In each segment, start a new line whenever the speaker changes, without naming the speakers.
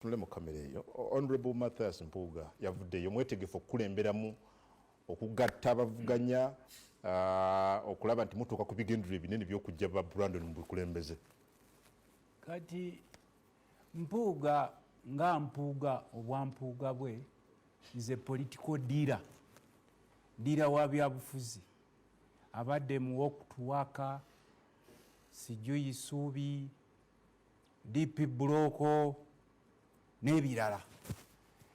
Tulemu kamera eyo. Honorable Mathias Mpuuga yavuddeyo mwetegefu okukulemberamu okugatta abavuganya okulaba nti mutuuka ku bigendererwa ebinene by'okujja ba Brandon mu bukulembeze.
Kati Mpuuga nga Mpuuga obwampuuga bwe nze political dealer wa byabufuzi abadde mu okutuwaka Sijuyi Suubi DP Buloko n'ebirala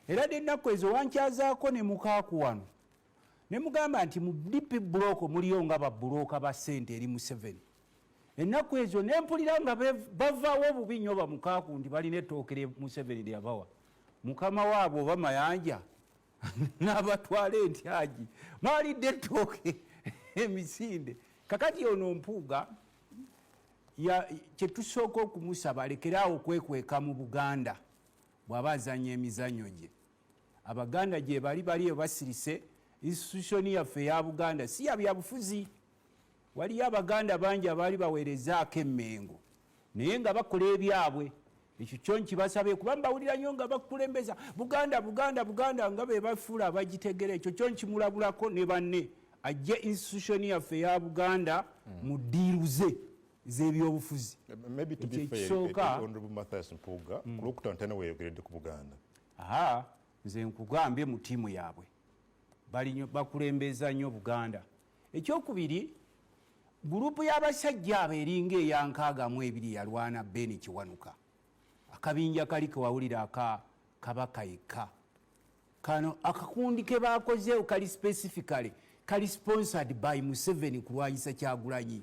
era ennaku ezo wankyazaako ne mukaaku wano ne mugamba nti mu DP Buloko muliyo nga babulooka ba ssente eri Museveni. Ennaku ezo ne mpulira nga bavaawo obubi nnyo bamukaaku nti balina ettooke lye Museveni lyabawa mukama waabwe oba mayanja n'abatwala entyagi maalidde ettooke emisinde. Kakati ono Mpuuga kyetusooka okumusaba alekeraawo okwekweka mu Buganda bw'aba azannya emizannyo gye. Abaganda gye bali basirise institution yaffe eya Buganda si ya byabufuzi. Waliyo Abaganda bangi abaali baweerezaako emmengo naye nga bakola ebyabwe. Ekyo kyo nkibasabye kuba mbawulira nnyo nga bakulembeza Buganda nga be bafuula abagitegera. Ekyo kyo nkimulabulako ne banne ajje institution yaffe eya Buganda mu ddiiruze z'ebyobufuzi.
Maybe to be fair, Honorable Mathias Mpuuga kulokutantana weyogeredde ku Buganda.
Nze nkugambye mu ttiimu yaabwe bakulembeza nnyo Buganda. Ekyokubiri, gurupu y'abasajja abo eringa eya62 yalwana Ben Kiwanuka. Akabinja kali kewawulira Kabaka yekka. Kano akakundi ke baakozeewo kali specifically kali sponsored by Museveni kulwanyisa Kyagulanyi.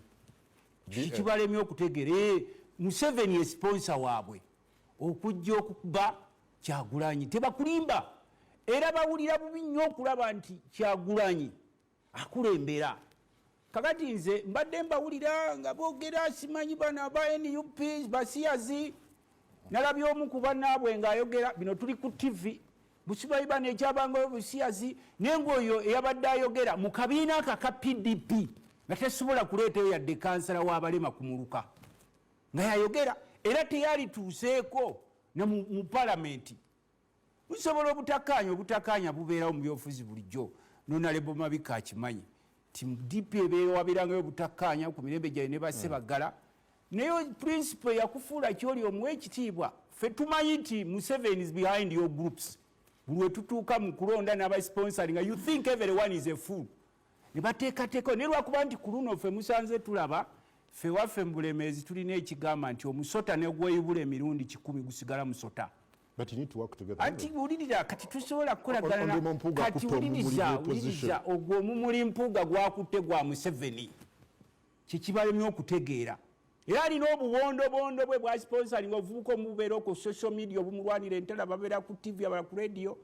Kibalemye okutegeera Museveni ye sponsor waabwe okujja okukuba Kyagulanyi tebakulimba era bawulira bubi nnyo okulaba nti Kyagulanyi akulembera. Kakati nze mbadde mbawulira nga boogera simanyi bano aba NUP basiyazi nalabye omu ku bannaabwe ng'ayogera bino tuli ku TV busibayi bano ekyabangayo busiyazi naye ng'oyo eyabadde ayogera mu kabiina aka ka PDP nga tesobola kuleetayo yadde kansala w'abalema ku muluka nga yayogera era teyalituuseeko ne mu palamenti. Busobola obutakkaanya bubeerawo mu byobufuzi bulijjo. Nonalebo Mabika akimanyi ti DP ebeewabirangayo obutakkaanya ku mirembe gyayo ne basse baggala naye principle yakufuula kyoli omuwa ekitiibwa. Ffe tumanyi nti Museveni is behind your groups. Buli we tutuuka mu kulonda n'abasponsoring you think everyone is a fool. Ne bateekateeka ne lwakuba nti ku luno ffe musanze tulaba ffe waffe mu Bulemeezi tulina ekigamba nti omusota ne gweyubula emirundi 10 gusigala musota.
But you need to work together.
Ati wulirira kati tusobola kukolagana kati wuliriza ogwo omumuli Mpuuga gwakutte gwa Museveni kikibalemye okutegeera era alina obuwondobondo bwe bwa sponsoring ovubuka omubeera ku social media obumulwanira entala babeera ku TV abala ku radio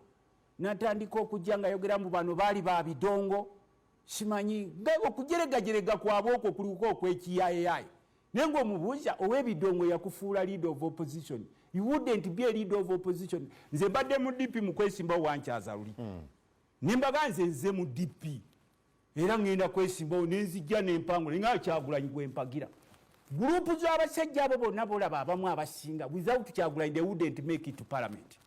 natandika okujja nga yogera mu bano baali ba bidongo simanyi okujeregajerega kwabwe okwo kuliko okwekiyayayi naye ng'omubuuza ow'ebidongo yakufuula leader of opposition. You wouldn't be a leader of opposition. Nze mbadde mu DP mu kwesimba wankyaza luli nembaga nze mu DP era ngenda kwesimbawo nenzijja n'empangula nga Kyagulanyi gwempagira. Gurupu z'abasajja abo bonna bolaba abamu abasinga without Kyagulanyi they wouldn't make it to parliament.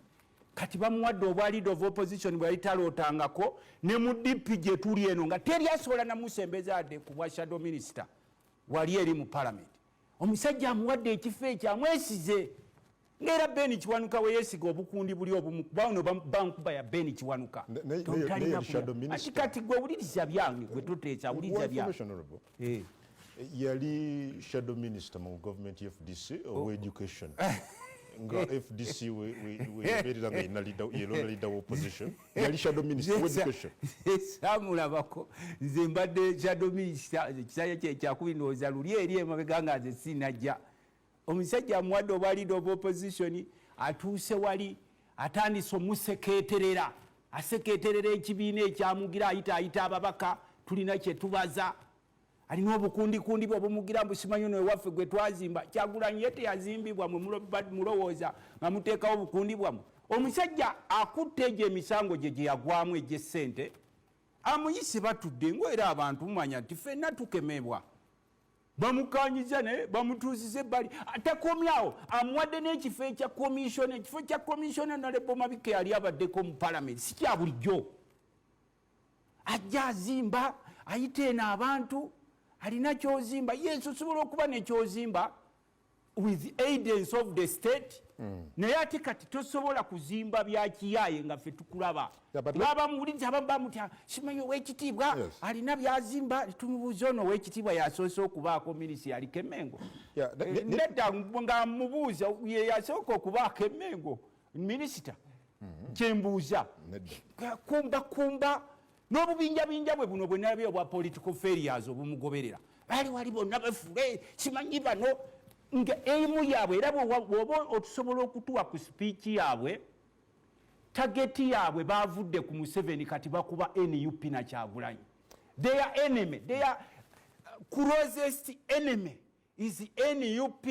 Kati bamuwadde obwa leader of opposition bwe yali talootangako ne mu DP gye tuli eno nga teri asobola namusembeza adde ku bwa shadow minister wali eri mu parliament. Omusajja amuwadde ekifo ekyo amwesize ng'era Ben Kiwanuka we yeesiga obukundi buli obumu bano bankuba ya Ben Kiwanuka. Ati kati gwe wuliriza byange gwe tuteesa wuliriza byange.
Yali shadow minister mu government FDC or education. Nga FDC we berira nga ina leader opposition. Yali shadow minister of education.
Samulabako nze mbadde shadow minister kisaya kya kubinooza luli eri emabega nga nze sinajja. Omusajja amuwadde obwa leader of opposition atuuse wali atandise omusekeeterera asekeeterera ekibiina ekyamugira ayita ababaka tulina kye tubaza alina obukundikundi bwe bumugira mbusimanyi ono ewaffe gwe twazimba Kyagulanyi ye teyazimbibwa mulowooza nga muteekawo obukundi bwammwe. Omusajja akutte egyo emisango gye yagwamu egy'essente amuyise batudde ng'era abantu mumanya nti ffenna tukemebwa bamukanyiza naye bamutuusiza ebbali atakomyawo amuwadde n'ekifo ekya komishona. Ekifo kya komishona nalebo Mabika yali abaddeko mu palamenti si kya bulijjo. Ajja azimba ayita eno abantu alina kyozimba yesu osobola okuba nekyozimba with aidance of the state naye ate kati tosobola kuzimba byakiyaye nga ffe tukulaba babamuwuliriza ababamutya simanyi owekitiibwa alina byazimba tumubuuza ono owekitiibwa yasoose okubaako minisita yaliko Emmengo nedda nga mubuuza ye yasooka okubaako Emmengo minisita kyembuuza kumba n'obubinjabinja bwe buno bwe nalabye obwa political failures obumugoberera bali wali bonna befule simanyi bano nga emu yaabwe era bwoba otusobola okutuwa ku sipiiki yaabwe tageti yaabwe bavudde ku Museveni kati bakuba NUP na Kyagulanyi. Their enemy, their closest enemy is NUP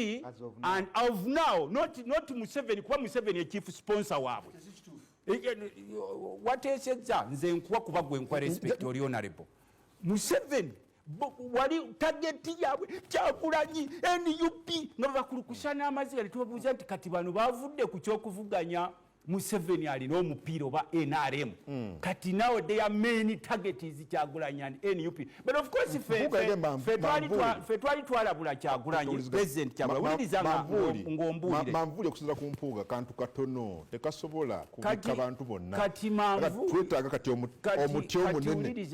and of now not Museveni kuba Museveni chief sponsor waabwe. Wateesezza nze nkuwa kuba gwe nkwa respect oli honorable Museveni wali tageti yaabwe Kyagulanyi NUP nga bakulukusana amaziga litubabuuza nti kati bano bavudde ku kyokuvuganya Museveni alina omupiira oba NRM kati now their main target is Kyagulanyi and NUP but of course fe twali twalabula Kyagulanyi president Kyagulanyi ng'ombuulire
manvuuli okusinza ku mpuuga kantu katono tekasobola kubika abantu bonna
kati manvu
twetaaga kati omuti omunene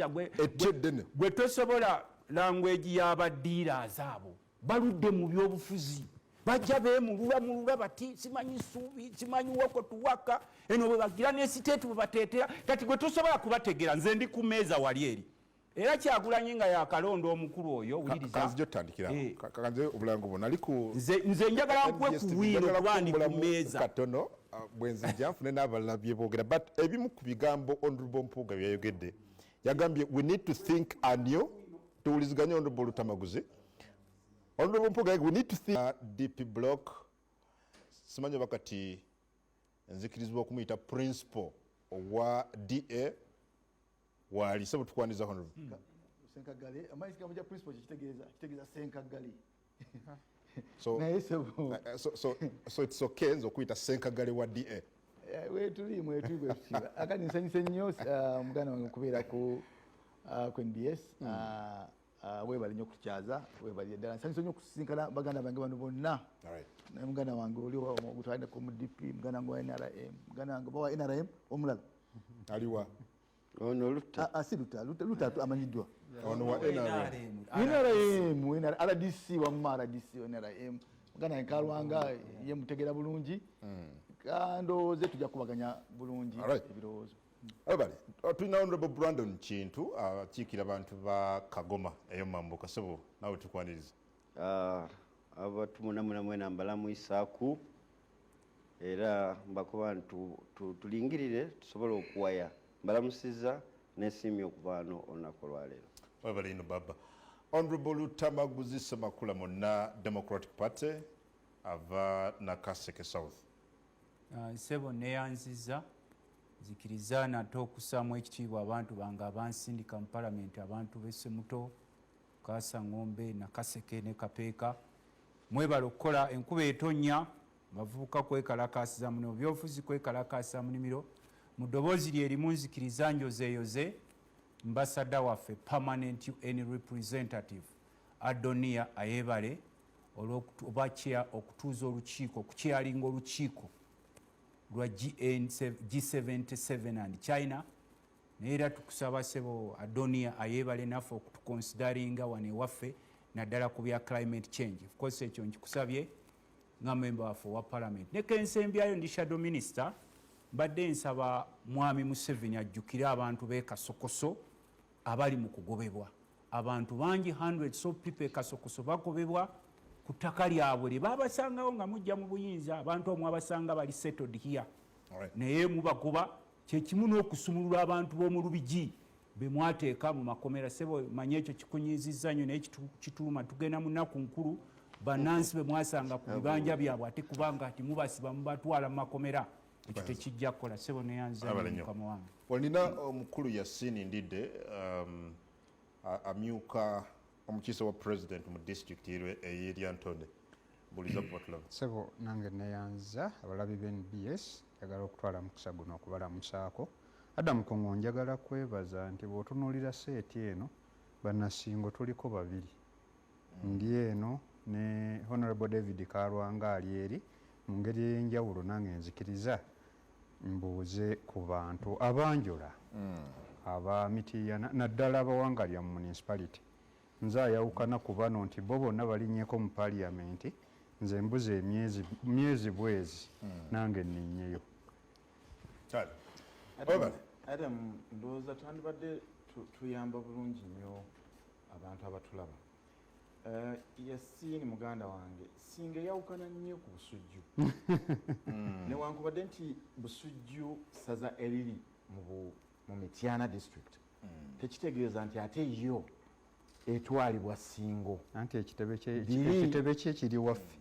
ettyeddene
gwe tosobola language y'abaddealers abo baludde mu byobufuzi bajja beemulula bati simanyi suubi simanyi wako tuwaka eno bwe bagira n'esiteetu bwe bateetera kati gwe tosobola kubategera nze ndi ku meeza wali eri era Kyagulanyi nga yakalonda omukulu oyo wuliriza
kanzijjo tutandikira kanze obulango bwonna aliku
nze njagala nkuwe ku bwino kuba ndi ku meeza
katono bwe nzijja nfune n'abalala bye boogera but ebimu ku bigambo Honorable Mpuuga byayogedde yagambye we need to think anew tuwuliziganye Honorable Lutamaguzi Honorable Mpuuga we need to think DP block simanyi bakati nzikirizibwa okumuyita principal owa DA wali sabu tukwandiza Honorable
Senkagale amazika kamuja principal kitegeeza Senkagale
so it's okay nzo kuyita Senkagale wa DA
wetulimu tukiba akani nsanyise nnyo mugana wange kubeera ku NBS webali nnyo okukyaza webali ddala nsanyise nnyo okusinkana baganda bange bano bonna muganda wange oli ogutwalideko mu DP muganda wange wa NRM muganda wange bawa NRM omulala
aliwa
ono luta amanyiddwa
ono wa
NRM RDC wamma RDC NRM muganda wange Kalwanga ye mutegera bulungi ndowooza tujja kubaganya bulungi ebirowoozo
abali tulina Honorable Brandon Kintu akiikira abantu ba Kagoma eyo Mambuka sebo nawe tukwaniriza
abantu mwena mbalamu Isaaku era mbakuba tulingirire tusobole okuwaya mbalamusiza n'esiimye okuva wano olunaku olwaleero
abali ino baba Honorable Lutamaguzi Semakula monna Democratic Party ava Nakaseke South
sebo neyanziza zikiriza nate okusaamu ekitiibwa abantu bange abansindika mu palamenti abantu b'Essemuto Kaasa Ngombe Nakaseke ne Kapeeka mwebala okukola enkuba etonnya bavubuka kwekalakaasiza mu byobufuzi kwekalakaasiza mu nnimiro mu ddoboozi lyerimu nzikiriza njozeeyoze mbasada waffe permanent UN representative Adonia Ayebale olw'okubakia okutuuza olukiiko okukyalinga olukiiko lwa G77 and China neera tukusaba sebo Adonia Ayebale naffe okutukonsidaringa wane waffe naddala ku bya climate change of course ekyo nkikusabye nga member waffe wa parliament ne kensembyayo ndi shadow minister mbadde nsaba mwami Museveni ajjukire abantu b'e Kasokoso abali mu kugobebwa abantu bangi hundreds of people Kasokoso bagobebwa ku ttaka lyabwe lye babasangawo nga mujja mu buyinza abantu omwe abasanga bali settled here naye mubagoba kyekimu n'okusumulula abantu b'omu Lubigi be mwateeka mu makomera sebo manye ekyo kikunyizizza nnyo naye kituuma tugenda mu nnaku nkulu bannansi be mwasanga ku bibanja byabwe ate kubanga ati mubasiba mubatwala mu makomera ekyo tekijja kukola sebo neyanza mukama wange
olina omukulu Yasini Ndidde amyuka omukiise wa president mu district ey'Eryantone buliza bwatulaba.
Sebo nange neyanza abalabi b'NBS njagala okutwala mukisa guno okubalamusaako. Adam Kongo njagala kwebaza nti bw'otunuulira seeti eno bannasingo tuliko babiri. Ndi eno ne Honorable David Karwanga ali eri mu ngeri ey'enjawulo nange nzikiriza mbuuze ku bantu abanjola aba Mityana naddala abawangalya mu municipality. Nze ayawukana ku bano nti bo bonna balinnyeko mu parliament nze mbuze myezi bwezi nange nninnyeyo.
Kale.
Adam ndowooza twandibadde tuyamba bulungi nnyo abantu abatulaba. Yasini muganda wange singa yawukana nnyo ku Busujju newankubadde nti Busujju saza eriri mu Mityana district tekitegeeza nti ate yo etwalibwa Singo
anti ekitebe kye kiri waffe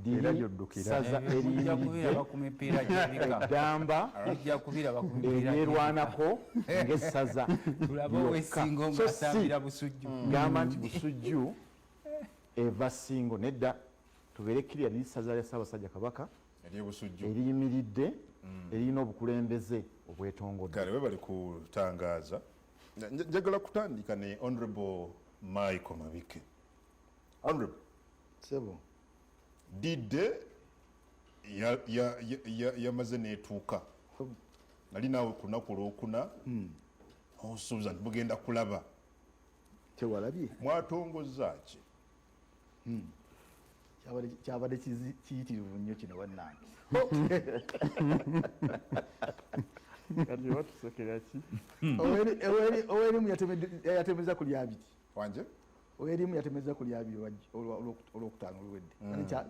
era gy'oddukira
saza
kubira ku mipiira gy'ebika
Damba
ejja kubira ku mipiira
erwanako ng'essaza
tulaba owesingo ng'asambira Busujju
gamba nti Busujju eva Singo nedda tubeere kiriya liri ssaza lya Ssaabasajja Kabaka
Ery'Obusujju
eriyimiridde eriyina obukulembeze obwetongodde.
Kale we bali kutangaaza. Njagala kutandika ne Honorable Michael Mabike. Honorable
Sebo
didde yamaze neetuuka nali naawe ku lunaku olwokuna osuubiza nti mugenda kulaba
tewalabye
mwatongozza ki?
kyabadde kiyitirivu nnyo kino bannange.
Kati batusokera ki?
Owerimu yatemeza ku lyabiri
Wanje?
owerimu yatemeza ku lyabiri olwokutaano oluwedde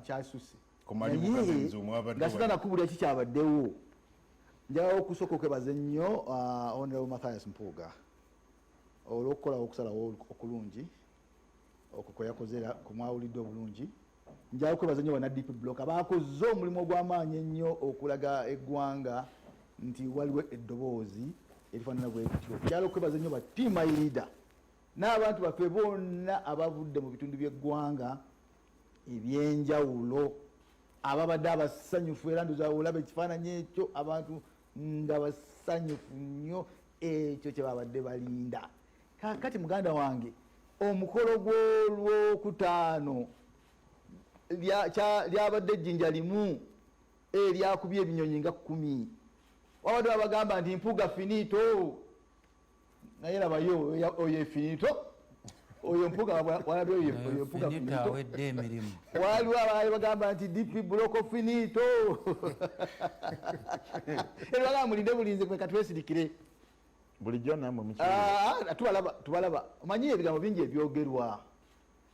kyasuse
Kumali mukazenzi omwabadde
nga sitana kubulya ki kyabaddewo. Njagala okusooka okwebaza ennyo Honorable Mathias Mpuuga olw'okukolawo okusalawo okulungi okwo kwe yakoze kumwawulidde obulungi. Njagala okwebaza nnyo banna DP Block abakoze omulimu ogw'amaanyi ennyo okulaga eggwanga nti waliwo eddoboozi erifaanana bwe lityo. Njagala okwebaza nnyo ba team leader n'abantu baffe bonna abavudde mu bitundu by'eggwanga ebyenjawulo ababadde abasanyufu era ndoza olaba ekifaananyi ekyo abantu nga basanyufu nnyo ekyo kye babadde balinda. Kakati muganda wange omukolo gw'olwokutaano lyabadde ejjinja limu eryakubye ebinyonyi nga 10. Wabadde babagamba nti Mpuuga finito naye labayo oyo efinito oyo Mpuuga walabye oyo Mpuuga finito
awedde emirimu
waliwo abaali bagamba nti DP Block finito era bagamba mulinde bulinzi kwe katwesirikire
Bulijjo namwe
tubalaba omanyi ebigambo bingi ebyogerwa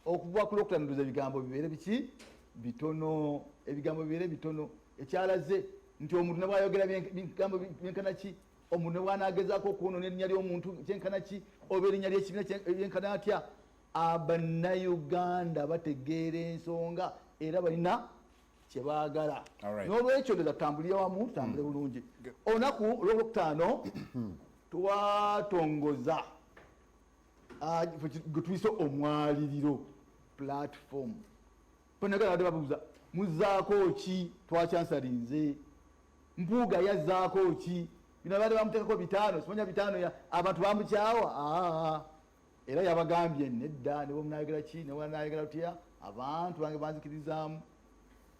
okuva ku lwokutanuduza ebigambo bibeere biki bitono ebigambo bibeere bitono ekyalaze nti omuntu ne bwayogera bigambo byenkana ki omuntu ne bwanagezaako okuwonoona erinnya ly'omuntu kyenkana ki oba erinnya ly'ekibiina byenkana atya. Abannayuganda bategeera ensonga era balina kye baagala. N'olwekyo ndeza tutambulire wamu tutambule bulungi. Olunaku olwokutaano twatongoza gwe tuyise omwaliriro platform. Ponagala badde babuuza muzzaako ki twakyansalinze Mpuuga yazzaako ki bino badde bamuteekako 5 simanya 5 abantu bamukyawa era yabagambye nedda ne bwemunayogera ki ne bwenayogera tutya abantu bange banzikirizaamu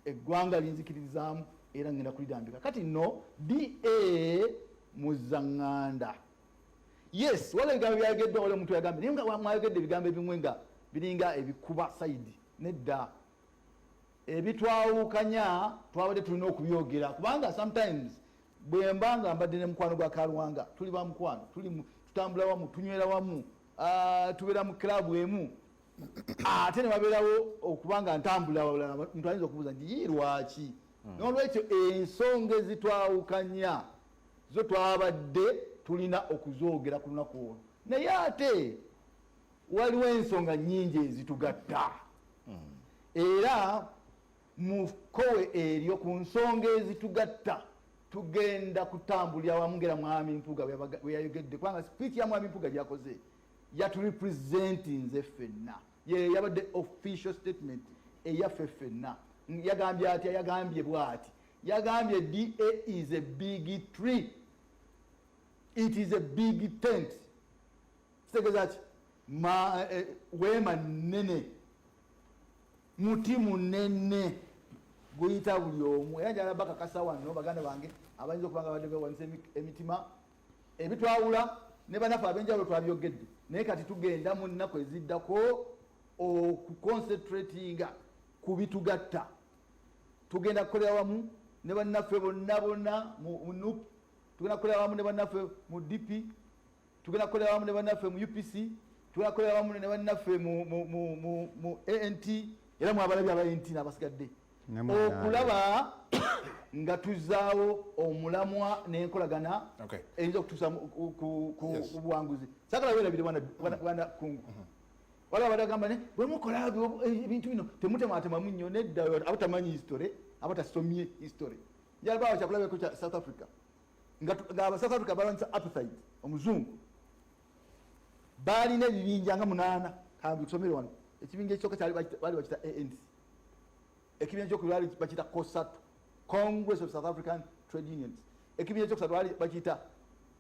eggwanga linzikirizaamu era ngenda kulidambika. Kati nno DA Muzaŋŋanda yes wala ebigambo byayogedde wala omuntu yagambye naye nga mwayogedde ebigambo ebimwe nga biringa ebikuba sayidi nedda ebitwawukanya twabadde tulina okubyogera kubanga sometimes bwe mbanga mbadde ne mukwano gwa Karwanga tuli ba mukwano tutambula wamu tunywera wamu tubeera mu club emu ate ne babeerawo okubanga ntambula wabula muntu ayinza okubuuza nti ye lwaki. N'olwekyo ensonga ezitwawukanya zo twabadde tulina okuzoogera ku lunaku olwo naye ate waliwo ensonga nnyingi ezitugatta era mu kkowe eryo ku nsonga ezitugatta tugenda kutambulira wamu ngera mwami Mpuuga bwe yayogedde kubanga speech ya mwami Mpuuga gyakoze yaturepresenti nze ffenna ye yabadde official statement eyaffe ffenna. Yagambye atya? Yagambye bw'ati, yagambye DA is a big tree, it is a big tent. Kitegeeza ki? Weema nnene, muti munene guyita buli omu. Era njala bakakasa wano baganda bange abayinza okuba nga badde beewanisa emitima ebitwawula ne bannaffe ab'enjawulo twabyogedde, naye kati tugenda mu nnaku eziddako okuconcentratinga ku bitugatta. Tugenda kukolera wamu ne bannaffe bonna mu NUP, tugenda kukolera wamu ne bannaffe mu DP, tugenda kukolera wamu ne bannaffe mu UPC, tugenda kukolera wamu ne bannaffe mu ANT, era mu abalabi aba ANT n'abasigadde, okulaba nga tuzaawo omulamwa n'enkolagana eyinza okutuusa ku buwanguzi. Saagala weerabire bwana kungu. Waliwo abadagamba ne bwe mukola ebintu bino temutematemamu nnyo, nedda abatamanyi history, abatasomye history. Njala baawo kyakulabeko kya South Africa nga aba South Africa balwanyisa apartheid, omuzungu baalina ebibinja nga 8. Kambi tusomere wano, ekibinja ekisooka baali bakita ANC, ekibinja ekyokubiri bakita COSATU, Congress of South African Trade Unions, ekibinja ekyokusatu baali bakita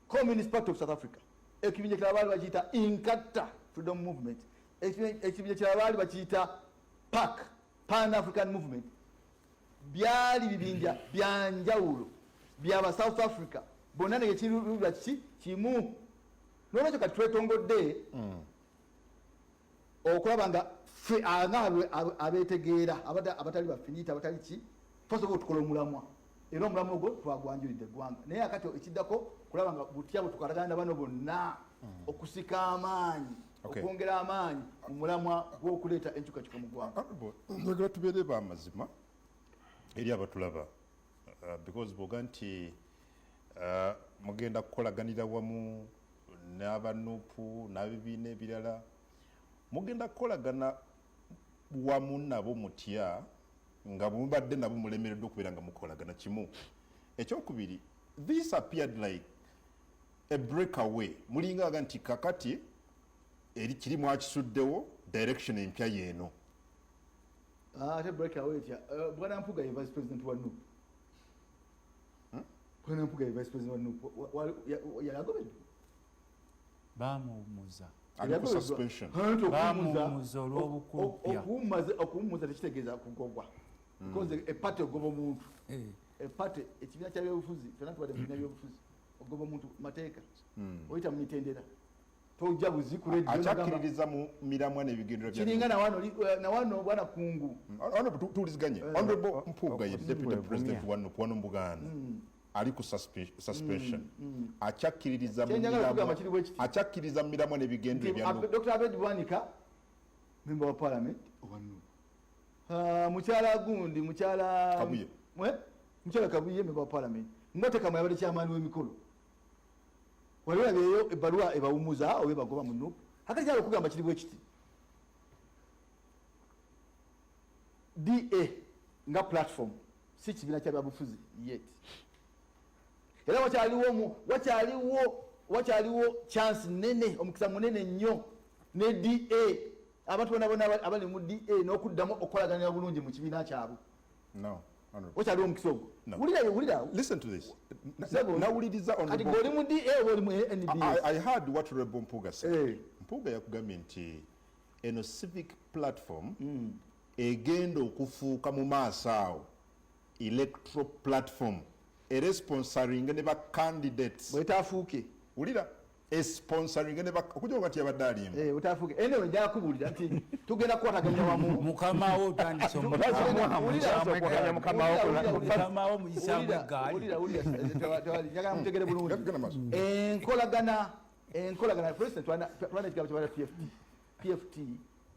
Communist Party of South Africa, ekibinja ekirala baali bakiyita Inkatha Freedom Movement, ekibinja ekirala baali bakiyita PAC, Pan African Movement. Byali bibinja byanjawulo byaba South Africa, bonna ne kirulira kimu. Nolwekyo kati twetongodde okulaba nga ffe abeetegeera abatali bafinita abatali ki tusobola tukola omulamwa, era omulamwa ogwo twagwanjulidde eggwanga. Naye akati ekiddako kulaba nga butya bwe tukalagana bano bonna okusika amaanyi, okwongera amaanyi mu mulamwa gw'okuleeta enkyukakyuka mu ggwanga.
Njagala tubeere b'amazima eri abatulaba, because bwoga nti mugenda kukolaganira wamu n'abanupu n'abibiina ebirala, mugenda kukolagana wamu nabo mutya nga mubadde nabo mulemereddwa okubeera nga mukolagana kimu. Ekyokubiri, this appeared like a breakaway, mulingaga nti kakati eri kirimu akisuddewo direction empya yeeno.
Ate breakaway etya? Bwana Mpuga ye vice president wa NUP. Bwana Mpuga ye vice president wa NUP yalagobedde
bamuwumuza
suspension.
bamuwumuza olw'obukupya.
Okuwumuza tekitegeeza kugobwa, because epate ogoba omuntu, epate ekibiina kya byobufuzi, fena tubadde mu bibiina byobufuzi, ogoba omuntu mateeka, oyita mu mitendera, tojja buzi ku radio
akyakiririza mu miramwa n'ebigendera bya
kiringa nawano bwana kungu.
Honorable tuliziganye, Honorable Mpuga ye deputy president wa NUP wano mu Buganda ali ku suspension, akyakiririza mu miramwa n'ebigendera bya NUP.
Dr. Abed Bwanika member wa parliament owa NUP, mukyala gundi mukyala Kabuye member wa parliament, Moteka yabadde kyamaani w'emikolo. Waliwo eyo ebbaluwa ebawumuza oba ebagoba mu NUP. Akati kyalo okugamba kiri bwe kiti, DA nga platform si kibiina kya byabufuzi yet, era wakyaliwo chance nene, omukisa munene nnyo ne DA, abantu bonna abali mu DA n'okuddamu okukolaganira bulungi mu kibiina kyabwe.
No.
Wakyaliwo omukisa ogwo. Wulira.
Listen to this.
Nawuliriza kati goli mu DA oba oli mu NBS.
I heard what Honorable Mpuga said. Mpuga yakugambye nti eno civic platform egenda okufuuka mu maaso awo electoral platform sponsoring ne ba candidates
bwetaafuuke.
Wulira sponsoring ne ba okujoga ati abadde alimu
bwetaafuuke. Anyway njala kubuulira nti tugenda kukwataganya wamu
mukamawo otandise mukamawo muyisamu eggaali.
Njagala mutegere bulungi enkolagana. For instance twana ekigamba kyabala PFT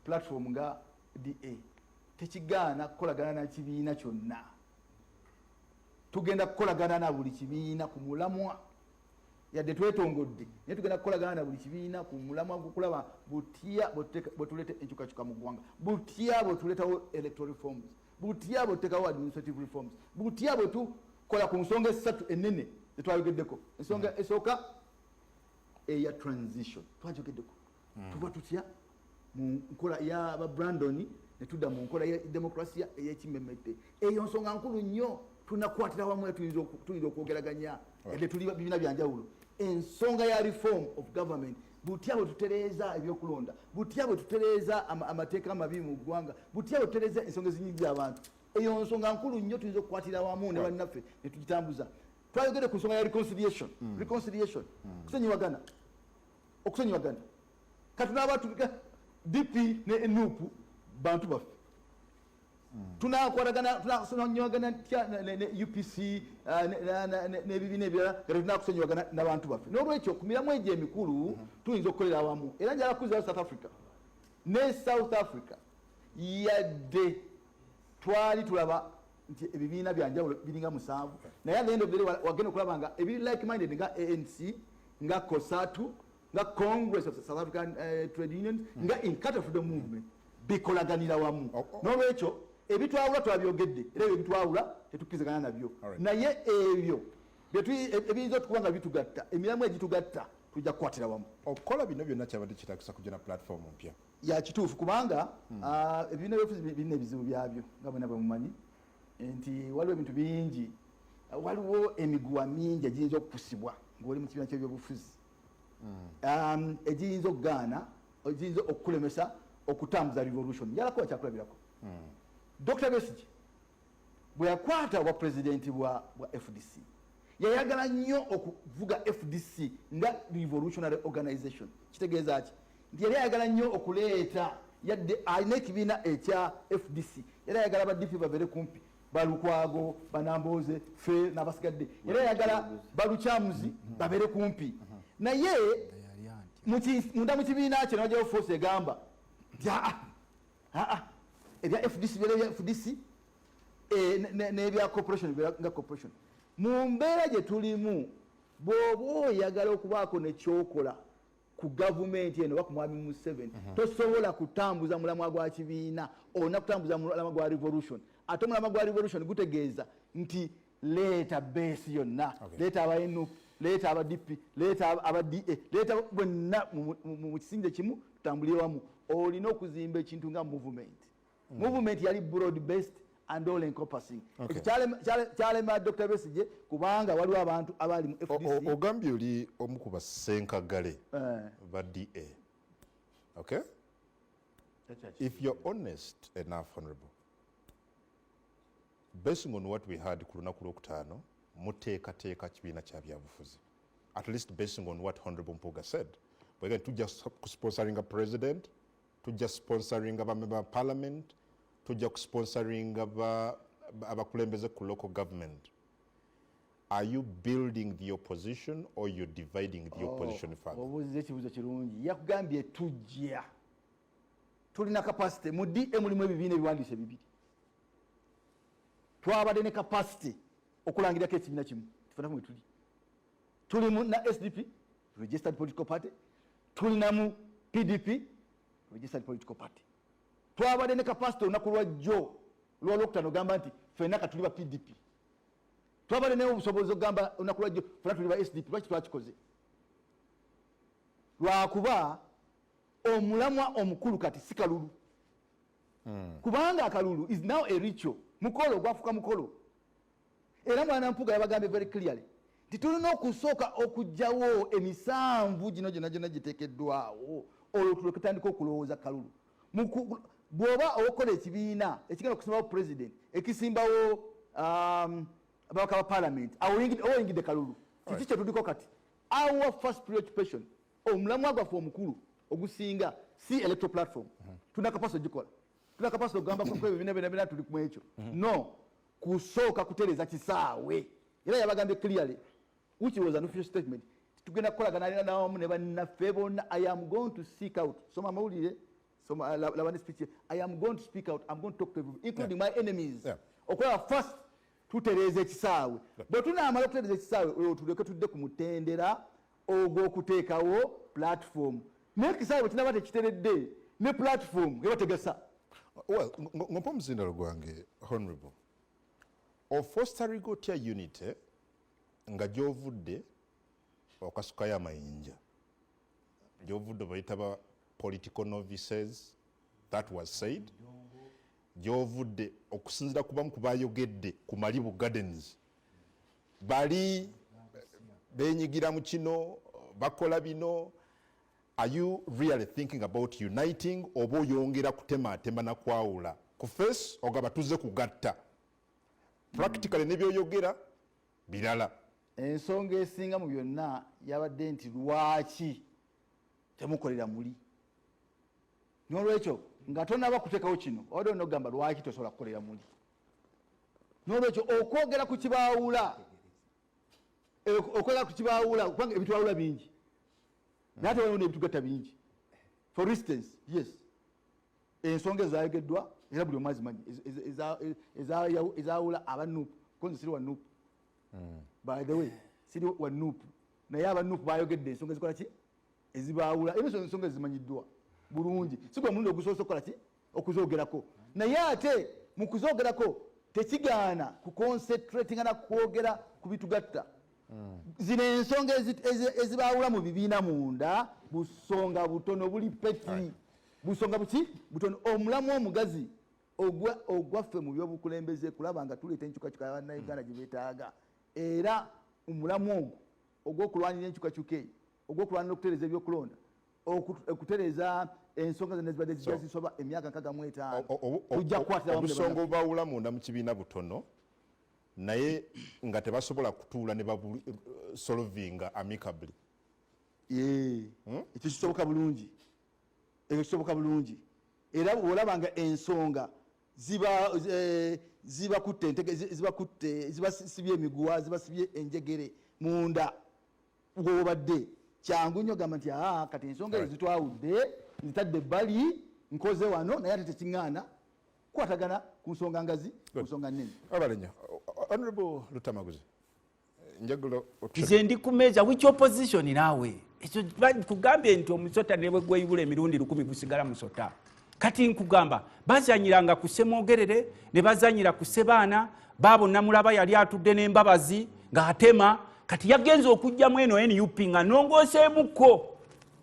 platform nga DA tekigaana kukolagana na kibiina kyonna. Tugenda kukolagana na buli kibiina ku mulamwa, yadde twetongodde naye tugenda kukolagana na buli kibiina ku mulamwa gukulaba butya bwetulete enkyukakyuka mu ggwanga, butya bwetuletawo electoral reforms, butya bwetuteekawo administrative reforms, butya bwetukola ku nsonga esatu ennene zetwayogeddeko. Ensonga esooka eya transition twajogeddeko. Tuba tutya mu nkola y'aba Brandon ne tudda mu nkola ya demokrasia ey'ekimmemmette. Eyo nsonga nkulu nnyo tunakwatira wamu tuyinza okwogeraganya ede tuli bibiina bya njawulo. Ensonga ya reform of government butya bwe tutereeza ebyokulonda, butya bwe tutereeza amateeka amabi mu ggwanga, butya bwe tutereeza ensonga ezinyingi abantu. Eyo nsonga nkulu nnyo tuyinza okukwatira wamu ne bannaffe ne tugitambuza. Twayogere ku nsonga ya reconciliation. Okusonyiwagana. Katunaba DP ne NUP bantu baffe. Tunasonyiwagana ne UPC n'ebibiina ebirala nga tunakusonyiwagana n'abantu baffe. N'olwekyo ku miramu egyo emikulu tuyinza okukolera awamu. Era njala kuzaayo South Africa ne South Africa yadde twali tulaba nti ebibiina bya njawulo biringa 7 naye at the end of the day wagenda okulaba nga ebiri like minded nga ANC nga COSATU nga Congress of South African Trade Unions nga Inkatha Freedom Movement bikolaganira wamu. N'olwekyo ebitwawula twabyogedde era ebyo bitwawula tetukkizagana nabyo, naye ebyo ebiyinza okuba nga bitugatta, emiramu egitugatta tujja kukwatira wamu.
Okukola bino byonna kyabadde kitagisa kujja na platform mpya
ya kituufu kubanga ebibiina byobufuzi birina ebizibu byabyo nga bwena bwe mumanyi nti waliwo ebintu bingi, waliwo emiguwa mingi egiyinza okukusibwa ng'oli mu kibiina ky'ebyobufuzi egiyinza okugaana, egiyinza okukulemesa okutambuza revolution. Njala kyakulabirako Dr. Besigye bwe yakwata obwa pulezidenti bwa FDC yayagala nnyo okuvuga FDC nga revolutionary organization. Kitegeeza ki? Nti yali ayagala nnyo okuleeta yadde alina ekibiina ekya FDC, yali ayagala baddipi babeere kumpi, Balukwago, Banamboze, Fe n'abasigadde, yali ayagala Balukyamuzi babeere kumpi. Naye munda mu kibiina kye n'ajjawo force egamba ebya FDC byera ebya FDC n'ebya corporation nga corporation. Mu mbeera gye tulimu bw'oba oyagala okubaako nekyokola ku gavumenti eno oba ku mwami Museveni tosobola kutambuza mulamwa gwa kibiina, olina kutambuza mulamwa gwa revolution. Ate omulamwa gwa revolution gutegeeza nti leeta base yonna, leeta aba NUP, leeta aba DP, leeta aba DA, leeta bwenna mu kisinje kimu tutambulire wamu. Olina okuzimba ekintu nga movement. Movement yali broad based and all encompassing. Kyalema Dr. Besigye kubanga waliwo abantu abali mu FDC.
Ogambye oli omu ku basenkagale ba DA. Okay? If you're honest enough, Honorable, basing on what we heard ku lunaku lwokutaano, muteekateeka kibiina kya byabufuzi. At least basing on what Honorable Mpuuga said. We're going to just sponsoring a president, to just sponsoring a member of parliament, to just sponsoring abakulembeze ku local government. Are you building the opposition or you're dividing the opposition further?
Obuuziza ekibuuzo kirungi. Yakugambye tujja. Tulina capacity mu DA mulimu ebibiina ebiwandiise 2. Twabadde ne capacity okulangirako ekibiina kimu. Tufuna mwe tuli. Tulimu na SDP, registered political party. Tulinamu PDP, registered political party. Twabadde ne capacity olunaku lwajjo lw'olwokutaano ogamba nti ffenna ka tuli ba PDP. Twabadde ne obusobozi ogamba olunaku lwajjo ffenna tuli ba SDP. Lwaki twakikoze? Lwakuba omulamwa omukulu kati si kalulu. Kubanga akalulu is now a ritual. Mukolo gwafuka mukolo. Era Mwana Mpuuga yabagambye very clearly nti tulina okusooka okugyawo emisanvu gino gyonna giteekeddwawo olwo tulekutandika okulowooza kalulu. Bw'oba okola ekibiina ekigenda okusimbawo president ekisimbawo ababaka ba parliament oyingidde kalulu kiki kye tuliko kati. Our first preoccupation omulamwa gwaffe omukulu ogusinga si electoral platform. Tulina kapasite ogikola, tulina kapasite okugamba ku ebibiina byonna tuli ku ekyo. No, kusooka kutereeza kisaawe. Era yabagambye clearly, which was an official statement, tugenda kukolagana nawamu ne bannaffe bonna. I am going to seek out, soma amawulire, soma labane speech, I am going to speak out, I'm going to talk to everybody, including my enemies. Okola first tutereeza ekisaawe. Bwe tunaamala okutereeza ekisaawe olwo tuleke tudde ku mutendera ogw'okuteekawo platform. N'ekisaawe kinaba tekiteredde ne platform ebategesa.
Well, ngompa omuzindalo gwange, Honorable, ofostering otya unity nga gy'ovudde okasukayo amayinja, gy'ovudde bayita ba political novices. That was said. Gyovudde okusinzira kubamu kubayogedde ku Malibu Gardens bali benyigira mu kino bakola bino. Are you really thinking about uniting oba oyongera kutematema na kwawula ku face ogaba tuze kugatta practically nebyoyogera birala?
Ensonga esinga mu byonna yabadde nti lwaki temukolera muli n'olwekyo nga tonaba kuteekawo kino odde onogamba lwaki tosobola kukolera muli n'olwekyo okwogera ku kibaawula kubanga ebitwawula bingi naye ate waliwo n'ebitugatta bingi. For instance, yes, ensonga ezayogeddwa era buli omu azimanyi ezaawula aba nuupu konze siri wa nuupu by the way siri wa nuupu naye aba nuupu bayogedde ensonga ezikola ki ezibaawula era ensonga ezimanyiddwa bulungi si gwe mulundi ogusoose okukola ki okuzoogerako naye ate mu kuzoogerako tekigaana kuconcentratinga na kwogera ku bitugatta. Zino ensonga ezibaawula mu bibiina munda busonga butono buli peti busonga buki butono. Omulamu omugazi ogwaffe mu byobukulembeze kulaba nga tuleeta enkyukakyuka y'Abannayuganda gye beetaaga era omulamu ogwo ogw'okulwanira enkyukakyuka eyo ogw'okulwanira okutereeza ebyokulonda okutereeza ensonga zonna zibadde zijja zisoba emyaka 65 tujja kukwatira
obusonga obubaawula munda mu kibiina butono naye nga tebasobola kutuula ne solvinga amicably.
Ekyo kisoboka bulungi, ekyo kisoboka bulungi era bw'olaba nga ensonga zibasibye emiguwa zibasibye enjegere munda bw'obadde kyangu nnyo gamba nti kati ensonga ezo zitwawudde nzitadde ebbali nkoze wano naye ate tekiŋŋaana kukwatagana ku nsonga ngazi ku nsonga nnene.
Abalenya Honorable Lutamaguzi njagala
nze ndi ku meeza which opposition naawe ekyo kugambye nti omusota ne bwe gweyibula emirundi 10 gusigala musota. Kati nkugamba bazanyiranga ku Ssemwogerere ne bazanyira ku Ssebaana baabo Namulaba yali atudde n'embabazi ng'atema kati yagenza okujjamu eno NUP nga nongooseemukko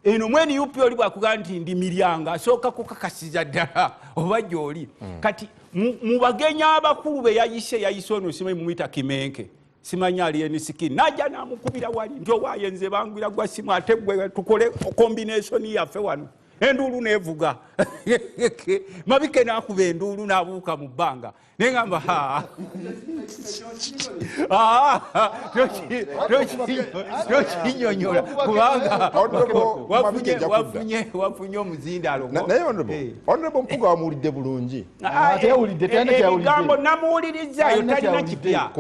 eno mu NUP oli bwakugamba nti ndi miryanga asooka kukakasiza ddala oba gy'oli. Kati mu bagenya abakulu be yayise ono simanyi mumuyita Kimenke simanyi ali enisikini najja namukubira wali nti owaaye nze bangwira gwa simu ate gwe tukole combination yaffe wano enduulu nevuga Mabike nakuba enduulu nabuuka mu bbanga neŋŋamba tokinyonyola kubanga wafunye omuzindaalo.
naye Honorable Mpuuga wamuwulidde bulungi.
Ebigambo namuwulirizzaayo talina kipya.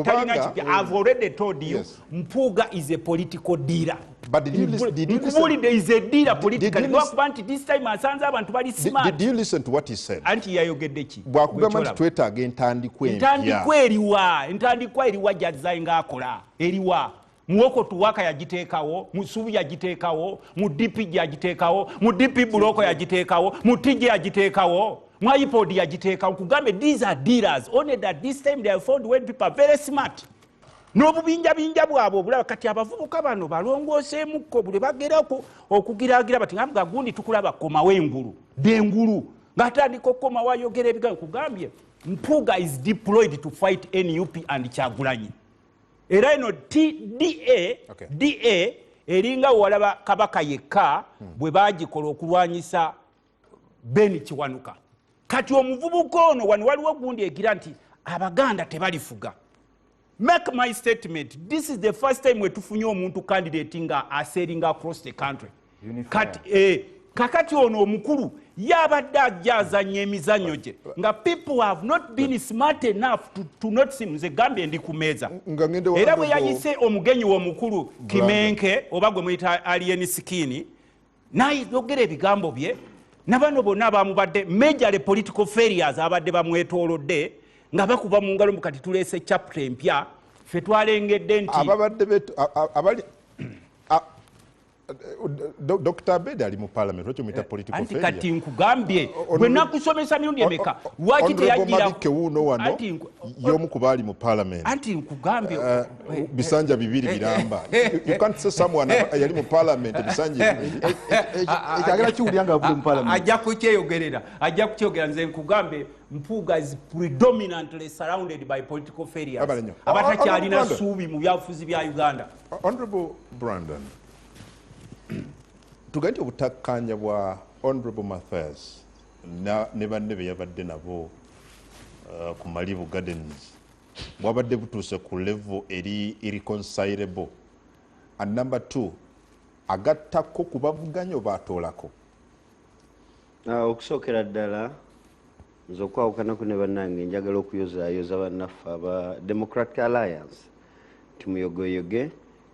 I've already told you Mpuuga is a political dealer.
But did you listen?
Is a dealer politically. This time asanze abantu bali smart.
Did you listen to what he said?
Anti yayogedde ki?
Bwakugamba nti twetaaga entandikwa empya.
Entandikwa eriwa gy'azzayo ng'akola eriwa. Muwoko Tuwaka yagiteekawo, Musubi yagiteekawo, mu DP yagiteekawo, mu DP Buloko yagiteekawo, mu TJ yagiteekawo, mu iPod yagiteekawo. Kugambe these are dealers. Only that this time they have found when people are very smart. N'obubinjabinja bwabwe obulaba kati abavubuka bano balongooseemukko buli bagerako okugiraagira bati ngambwa gundi tukulaba komawo engulu dengulu ng'atandika okkomawo ayogera ebigambo. Kugambye Mpuuga is deployed to fight NUP and Kyagulanyi. Era eno DA eringa walaba Kabaka yekka bwe bagikola okulwanyisa Ben Kiwanuka. Kati omuvubuka ono wano waliwo gundi egira nti Abaganda tebalifuga. Make my statement. This is the first time we tufunye omuntu candidate nga asailing across the country. Kakati ono omukulu yabadde ajazanya emizannyo gye nga people have not been smart enough to not see nze Gambia ndi ku meeza era bwe yayise omugenyi w'omukulu Kimenke oba gwe muyita alien skin n'ayogera ebigambo bye nabano bonna abamubadde major political failures abadde bamwetoolodde nga bakuba mu ngalo mukati tuleese chapter empya ffe twalengedde nti
Dr. Abed ali mu parliament lwaki muyita political
anti
failure
kati nkugambye bwe nakusomesa mirundi emeka lwaki
Mabike wuuno wano y'omu ku baali mu parliament
anti nkugambye
bisanja bibiri biramba you can't say someone yali mu parliament bisanja
ekyagala kiwulira nga avule mu parliament
ajja kukyeyogerera nze nkugambe Mpuuga is predominantly surrounded by political failures abatakyalina ssuubi mu byabufuzi bya Uganda.
Honorable Brandon, tugaite obutakkaanya bwa Honorable Mathias ne banne be yabadde nabo ku Malibu Gardens bwabadde butuuse ku level eri irreconcilable, and number 2 agattako ku bavuganya oba atoolako?
Okusookera ddala nze okwawukanaku ne bannange njagala okuyozaayoza bannaffe aba Democratic Alliance tumuyogoyoge.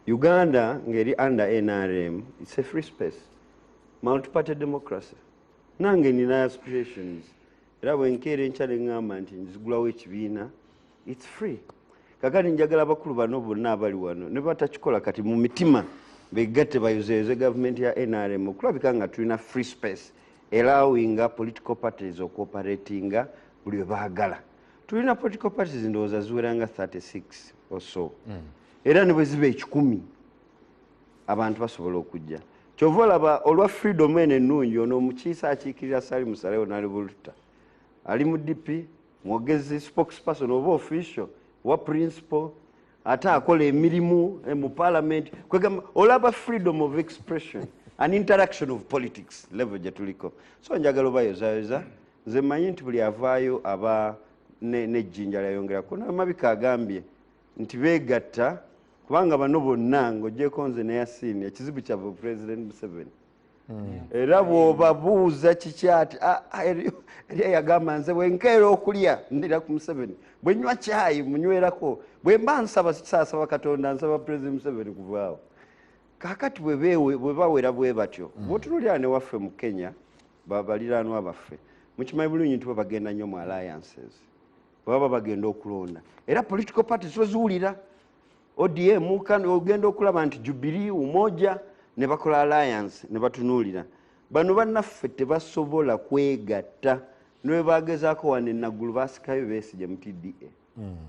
Uganda ngeri under NRM, it's a free space, multi-party democracy. Nange nina aspirations era bwenkeera enkya ne ŋŋamba nti nzigulawo ekibiina, it's free. Kakati njagala abakulu bano bonna abali wano ne batakikola kati mu mitima begatte bayozeyoze gavumenti ya NRM okulabika nga tulina free space allowing political parties cooperating buli we baagala. Tulina political parties ndowooza ziweranga 36 or so. Era ne bwe ziba 10 abantu basobola okujja. Kyova olaba olwa freedom eno ennungi ono omukiise akiikirira Sali Musalewo n'Alibuluta ali mu DP mwogezi spokesperson oba official wa principal ate akola emirimu mu parliament kwegamba olaba freedom of expression an interaction of politics level gye tuliko. So njagala obayozayoza nze mmanyi nti buli avaayo aba nejjinja lyayongerako Mabika agambye nti beegatta kubanga bano bonna ng'ogyeko nze ne Yasini ekizibu kyabwe President Museveni. Era bw'obabuuza kiki ati eriya yagamba nze bwenkeera okulya ndira ku Museveni, bwe nywa caayi munywerako, bwe mba nsaba saasaba Katonda nsaba President Museveni kuvaawo. Kaakati bwe bawera bwe batyo bw'otunuulira ne waffe mu Kenya baliraanwa baffe mukimanyi bulungi nti bo bagenda nnyo mu alliances baba bagenda okulonda era political parties toziwulira. ODM ogenda okulaba nti Jubilee Umoja ne bakola alliance ne batunuulira. Bano bannaffe tebasobola kwegatta ne bagezaako wane naggulu basikayo Besigye mu TDA.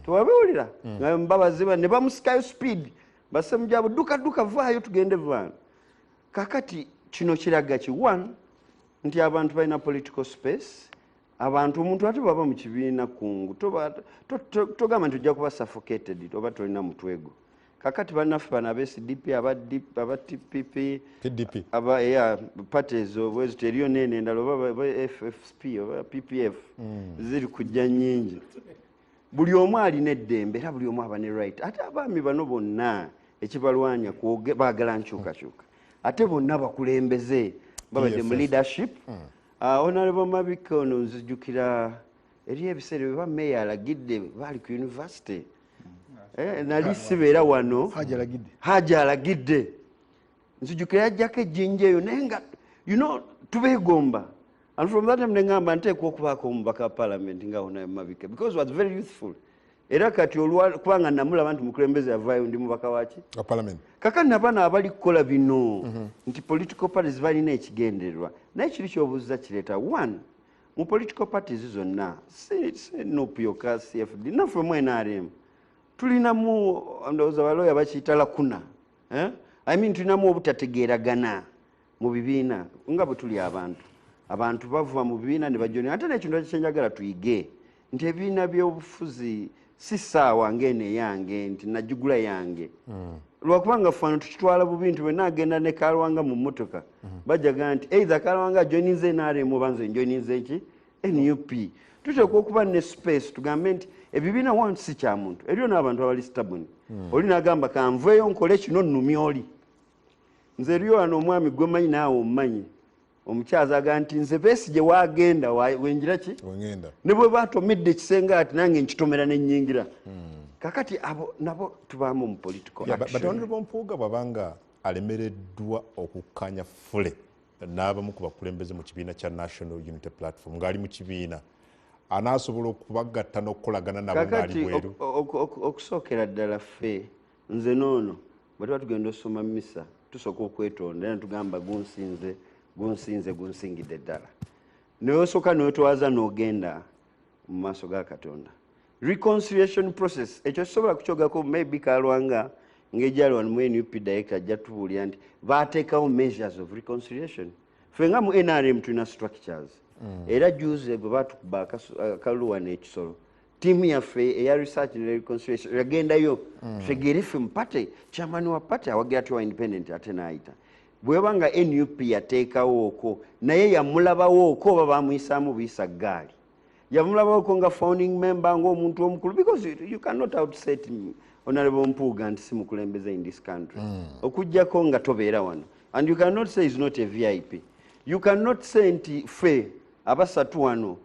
Tewabewulira nga mbabaziba ne bamusikayo speed basse mujabo duka vaayo tugende vaano. Kakati kino kiraga ki? One, nti abantu balina political space. Abantu omuntu ate baba mu kibiina kungu togamba nti ojja kuba suffocated oba tolina mutwego. Kakati bannaffe bano ab'SDP aba TPP aba parties obwezito eriyo nene endala oba FFP oba PPF ziri kujja nnyingi. Buli omu alina eddembe era buli omu aba ne right. Ate abaami bano bonna ekibalwanya baagala nkyukakyuka ate bonna bakulembeze babadde mu leadership. Honorable Mabika ono nzijukira eri ebiseera bwe bammeeya alagidde baali ku university nali sibeera wano Haji alagidde nzijukira yajjako ejjinja eyo naye nga tubeegomba. And from that time neŋŋamba nteekwa okubaako omubaka wa parliament nga Honorable Mabika because he was very youthful. Era kati kubanga namulaba nti mukulembeze avaayo ndi mubaka waki wa parliament. Kakati nabano abali kukola bino nti political parties balina ekigendererwa naye kiri kyobuuza kireeta. One, mu political parties zonna NUPIOKA CFD naffe mu NRM tulinamu ndowooza balooya bakiyita lakuna. Tulinamu obutategeeragana mu bibiina nga bwe tuli abantu bavuba mu bibiina ne bajjoni. Ate n'ekintu kyenjagala tuyige nti ebibiina by'obufuzi si ssaawa ng'eno eyange nti najjugula yange lwakubanga fano tukitwala bubi nti bwe naagenda ne Kalwanga mu mmotoka bajaga nti either Kalwanga ajoininze NRM oba nze njoininze ki NUP. Tuteekwa okuba ne space tugambe nti ebibiina wantu si kya muntu eriyo n'abantu abali stubborn. Oli n'agamba kanveeyo nkole kino nnumye oli. Nze eriyo wano omwami gwe manyi naawe omumanyi omukyaza aga nti nze Besigye waagenda wenjira ki ne bwe batomedde ekisenge ati nange nkitomera n'ennyingira. Kakati abo nabo tubaamu mu political action.
Batonde Mpuuga bwabanga alemereddwa okukkaanya fule n'abamu ku bakulembeze mu kibiina kya National Unity Platform ng'ali mu kibiina anaasobola okubagatta n'okukolagana nabo ng'ali bweru.
Okusookera ddala ffe nze noono bwe tuba tugenda osoma misa tusooka okwetonda era tugamba gunsingidde ddala naye osooka n'otwaza n'ogenda mu maaso ga Katonda. Reconciliation process ekyo kisobola kukyogako maybe Kalwanga ng'ejali wano mu NUP director ajja tubuulira nti baateekawo measures of reconciliation. Ffe nga mu NRM tulina structures era juze bwe baatukuba akalulu wano ekisolo tiimu yaffe eya research ne reconciliation yagendayo tutegeere ffe mu pate chairman wa pate awagira ati wa independent ate n'ayita bwebanga NUP yateekawo okwo naye yamulabawo okwo oba bamuyisaamu buyisa gaali yamulabawo okwo nga founding member ng'omuntu omukulu because you cannot outset Honorable Mpuuga nti si mukulembeze in this country okujjako nga tobeera wano and you cannot say is not a VIP. You cannot say nti ffe abasatu wano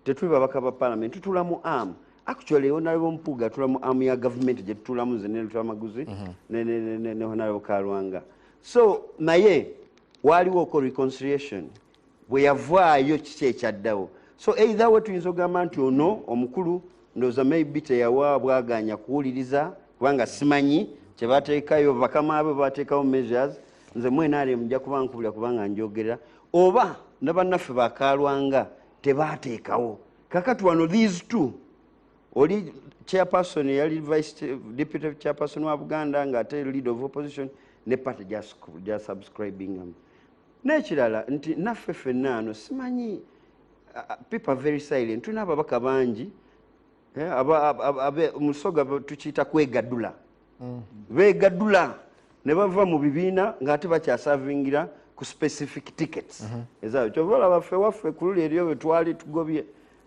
tetuli babaka ba parliament tutula mu arm. Actually Honorable Mpuuga tula mu arm ya government gye tutulamu nze ne Lutamaguzi ne Honorable Kalwanga. So naye waliwo ko reconciliation bwe yavaayo kiki ekyaddawo. So either way tuyinza ogamba nti ono omukulu ndowooza maybe teyawa bwaganya kuwuliriza kubanga simanyi kye bateekayo bakama abe bateekawo measures nze mwenaale mujja kuba nkubulira kubanga njogera oba ne bannaffe bakalwanga tebaateekawo kakati wano these two oli chairperson yali deputy chairperson wa Buganda ng'ate leader of opposition ne party just subscribing n'ekirala nti naffe ffenna ano simanyi people are very silent tulina ababaka bangi musoga tukiyita kwegaddula beegaddula ne bava mu bibiina ng'ate bakyasavingira ku specific tickets ezaayo kyova olaba ffe waffe ku luli eryo bwe twali tugobye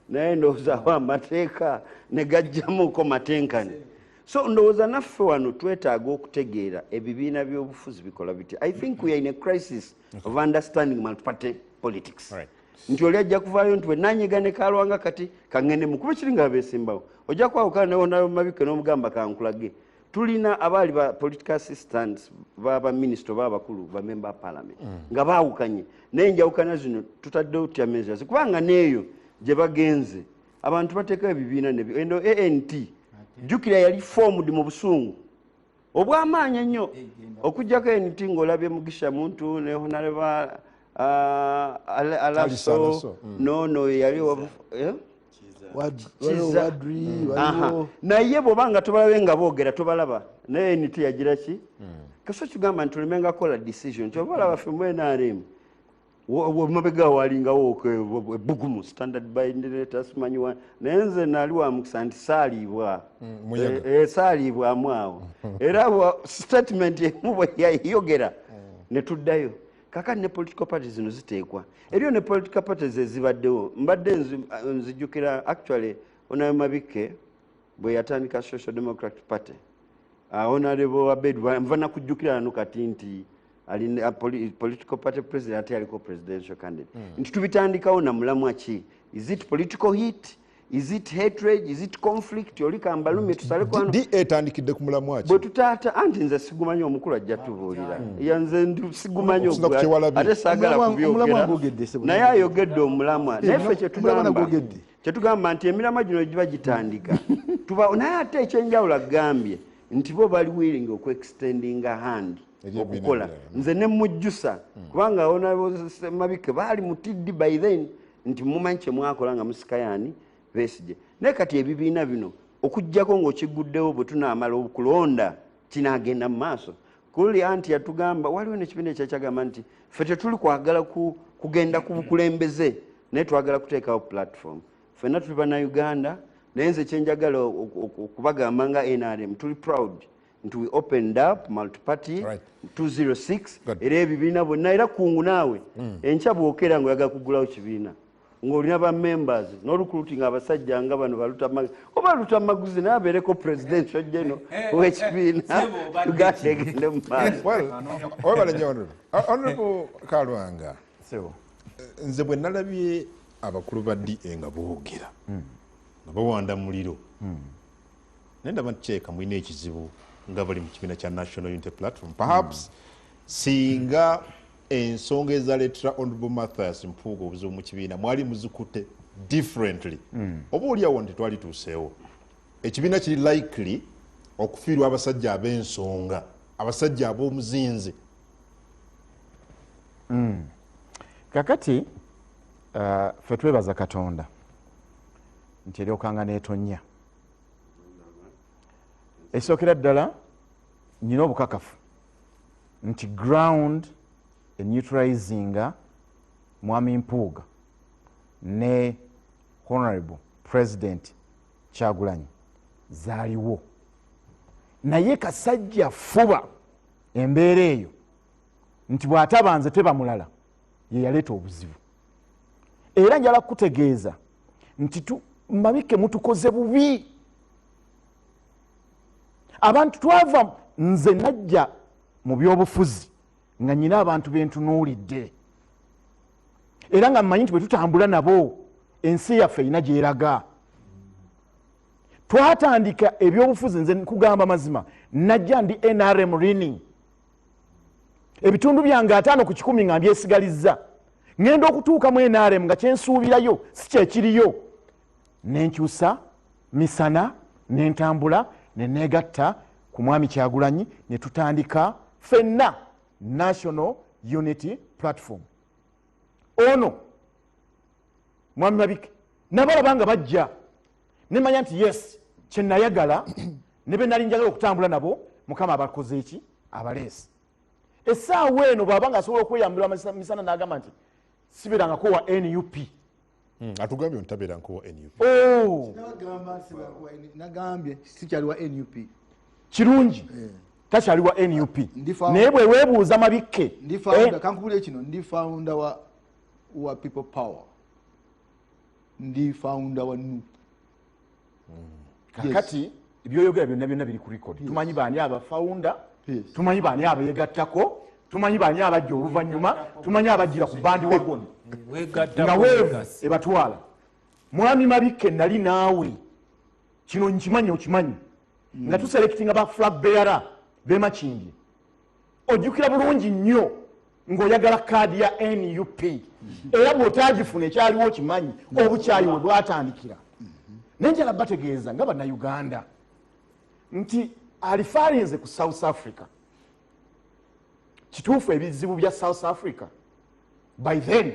naye ndowoozawo amateeka ne gajjamuko matenkane. So ndowooza naffe wano twetaaga okutegeera ebibiina by'obufuzi bikola biti. I think we are in a crisis of understanding multi-party politics. Nti oli ajja kuvaayo nti wenanyiga ne Kalwanga kati kaŋŋendemu kuba kiri nga beesimbawo ojja kwawukana ne Honorable Mabike n'omugamba kankulage tulina abaali ba political assistants baba minister baba bakulu ba member parliament nga baawukanye naye enjawukana zino tutaddewo tutya measures kubanga neeyo gye bagenze abantu bateekawo ebibiina nebyo eno ANT jjukira yali formed mu busungu obw'amaanyi ennyo okuggyako ANT ng'olabye Mugisha Muntu ne Honorable Alaso no yali naye bw'obanga tobalabe nga boogera tobalaba naye NT yagira ki kaso kigamba nti tulimenga kola decision kyoba olaba ffe mu NRM mabega walingawo ebbugumu standard by tasimanyiwa naye nze naali wa mukisa nti saaliibwamu awo era statement emu bwe yayogera ne tuddayo kakati ne political parties zino ziteekwa eriyo ne political parties ezibaddewo mbadde nzijjukira actually Honorable Mabike bwe yatandika Social Democratic Party Honorable Abeid nva nakujjukira nano kati nti alina political party president ate yaliko presidential candidate nti tubitandikawo na mulamwa ki is it political heat is it hatred is it conflict oli kambalumye tusaleko ano
etandikidde ku mulamwa ki
bwe tutaata anti nze sigumanyi omukulu ajja tubuulira yanze sigumanyi ate saagala kubyogera naye ayogedde omulamwa naye ffe kyetugamba nti emiramwa gino giba gitandika naye ate ekyenjawulo agambye nti bo bali willing okuextendinga hand okukola nze ne mujjusa kubanga Honorable Mabike baali mutiddi by then nti mumanyi kye mwakola nga musikayani Besigye naye kati ebibiina bino okujjako ng'okiguddewo bwe tunaamala okulonda kinaagenda mu maaso kuli anti yatugamba waliwo n'ekibiina ekyakyagamba nti ffe tetuli kwagala kugenda ku bukulembeze naye twagala kuteekawo platform ffenna tuli Bannayuganda naye nze kyenjagala okubagamba nga NRM tuli proud nti we opened up multi-party 206 era ebibiina bonna era kungu naawe enkya bwokera ng'oyagala kugulawo kibiina ng'olina ba members n'olukurutinga abasajja nga bano balutamaguzi oba lutamaguzi naye abeereko presidential general w'ekibiina tugategende mu maaso.
Webale nnyo Honorable Kalwanga nze bwe nalabye abakulu ba DA nga boogera nga bawanda muliro naye ndaba ntikyeka mulina ekizibu nga bali mu kibiina kya National Unity Platform perhaps singa ensonga ezaleetera Honorable Mathias Mpuuga obuzibu mu kibiina mwali muzikute differently oba oliawo nti twali tuuseewo ekibiina kiri likely okufiirwa abasajja ab'ensonga abasajja ab'omuzinze.
Kakati ffe twebaza Katonda nti eryokanga neetonya. Ekisookera ddala nyina obukakafu nti ground eneutralizinga Mwami Mpuuga ne Honorable President Kyagulanyi zaaliwo, naye Kasajja fuba embeera eyo nti bw'atabanze teba mulala ye yaleeta obuzibu. Era njala kutegeeza nti mabike mutukoze bubi. Abantu twava nze najja mu byobufuzi nga nyina abantu bentunuulidde, era nga mmanyi nti bwe tutambula nabo ensi yaffe erina gyeraga. Twatandika ebyobufuzi, nze nkugamba mazima, najja ndi NRM Rini, ebitundu byange 5 ku 100 nga mbyesigalizza. Ngenda okutuuka mu NRM nga kyensuubirayo si kyekiriyo, nenkyusa misana nentambula neneegatta ku Mwami Kyagulanyi ne tutandika ffenna National Unity Platform. Ono Mwami Mabike nabalaba nga bajja nemanya nti yes kyenayagala ne be nali njagala okutambula nabo Mukama abakoze eki abaleesi. Essaawa eno bw'aba nga asobola okweyambirwa misana n'agamba nti siberangako wa NUP.
Atugambye ntabeerangako wa NUP.
Nagambye sikyali wa NUP.
Kirungi takyali wa NUP. Naye bwe weebuuza Mabike,
kankubulire kino, ndi founder wa People Power, ndi founder wa NUP.
Kakati ebyoyogera byonna biri ku record. Tumanyi baani aba founder, tumanyi baani abeegattako, tumanyi baani abajja oluvannyuma, tumanyi abajjira ku bandi wagon nga weevu ebatwala. Mwami Mabike nali naawe, kino nkimanyi okimanyi, nga tuselectinga ba flag bearer b'Emakindye. Ojjukira bulungi nnyo ng'oyagala kaadi ya NUP, era bw'otaagifuna ekyaliwo okimanyi obukyayi we bwatandikira. Nenjala bategeeza nga bannayuganda nti alifalinze ku South Africa. Kituufu ebizibu bya South Africa by then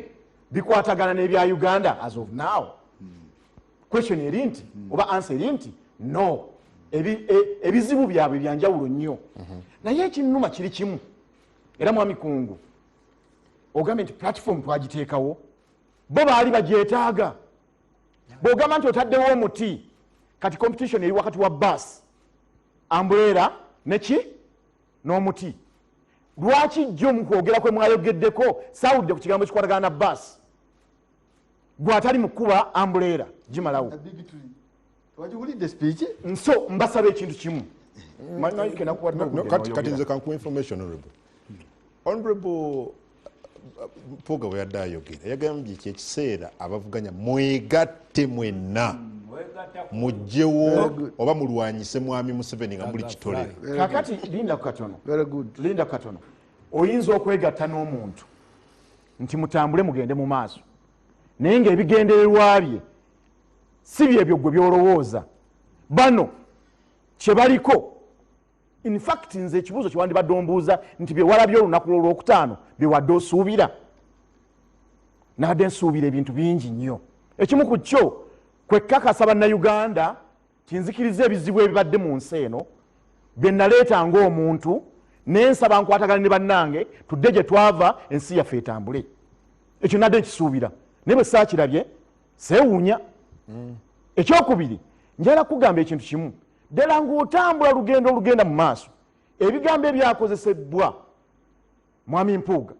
bikwatagana n'ebya Uganda as of now. Question eri nti oba answer eri nti no, ebizibu byabwe byanjawulo nnyo. Naye ekinnuma kiri kimu, era Mwami Kungu ogambye nti platform twagiteekawo, bo baali bagyetaaga. Bw'ogamba nti otaddewo omuti, kati competition eri wakati wa bus, umbrella neki n'omuti. Lwaki jjo mu kwogera kwe mwayogeddeko sawudde ku kigambo ekikwatagana na bus? Gw'atali mu kuba umbrella gimalawo. Nso mbasaba ekintu kimu.
Kati nze kankuwa information Honorable Mpuuga bwe yadde ayogera yagambye ekiseera abavuganya mwegatte mwenna mujjewo oba mulwanyise Mwami Museveni nga muli kitole.
Kakati linda katono. Very good. Linda katono. Oyinza okwegatta n'omuntu nti mutambule mugende mu maaso, naye ng'ebigendererwa bye si byebyo gwe byolowooza. Bano kye baliko, in fact nze ekibuuzo kye wandibadde ombuuza nti bye walabye olunaku lw'Olwokutaano bye wadde osuubira. Nadde nsuubira ebintu bingi nnyo. Ekimu ku kyo kwe kakasa bannayuganda kinzikiriza ebizibu ebibadde mu nsi eno bye naleeta ng'omuntu n'ensaba nkwatagana ne bannange tudde gye twava ensi yaffe etambule. Ekyo nadde nkisuubira, naye bwe saakirabye seewuunya. Ekyokubiri njala kugamba ekintu kimu, ddala ng'otambula lugendo olugenda mu maaso, ebigambo ebyakozesebwa Mwami Mpuuga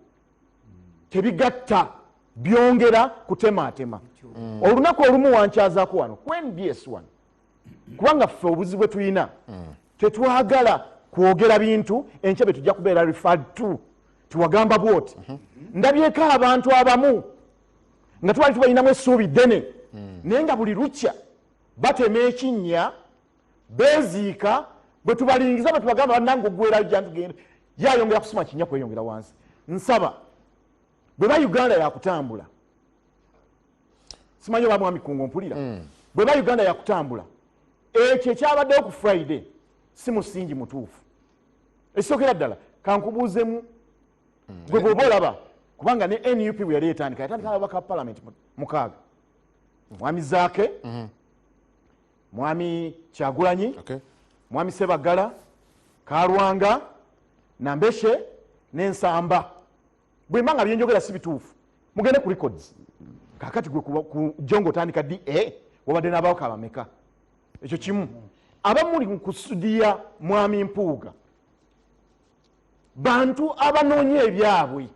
tebigatta, byongera kutemaatema. Olunaku olumu wankyazaako wano ku NBS 1, kubanga ffe obuzibu bwe tulina tetwagala kwogera bintu enkya bye tujja kubeera referred to tiwagamba bwoti. Ndabyeko abantu abamu nga twali tubalinamu essuubi ddene, naye nga buli lukya batema ekinnya beeziika, bwe tubalingiza bwe tubagamba bannange oggwera jantugenda yayongera kusima kinnya kweyongera wansi. Nsaba bwe ba Uganda yakutambula, simanyi oba Mwami Kungu mpulira, bwe ba Uganda yakutambula, ekyo ekyabaddewo ku Friday si musingi mutuufu. ekisookera ddala kankubuuzemu gwe bw'oba olaba kubanga ne NUP bwe yali etandika ababaka ba palamenti 6 mwami Zaake mwami Kyagulanyi mwami Sebagala Kalwanga Nambeshe n'Ensamba bwe mbanga byenjogera si bituufu mugende ku records kakati gwe ku jongo otandika DA wabadde n'abawaka abameka ekyo kimu abamuli mu kusudiya mwami Mpuuga bantu abanoonya ebyabwe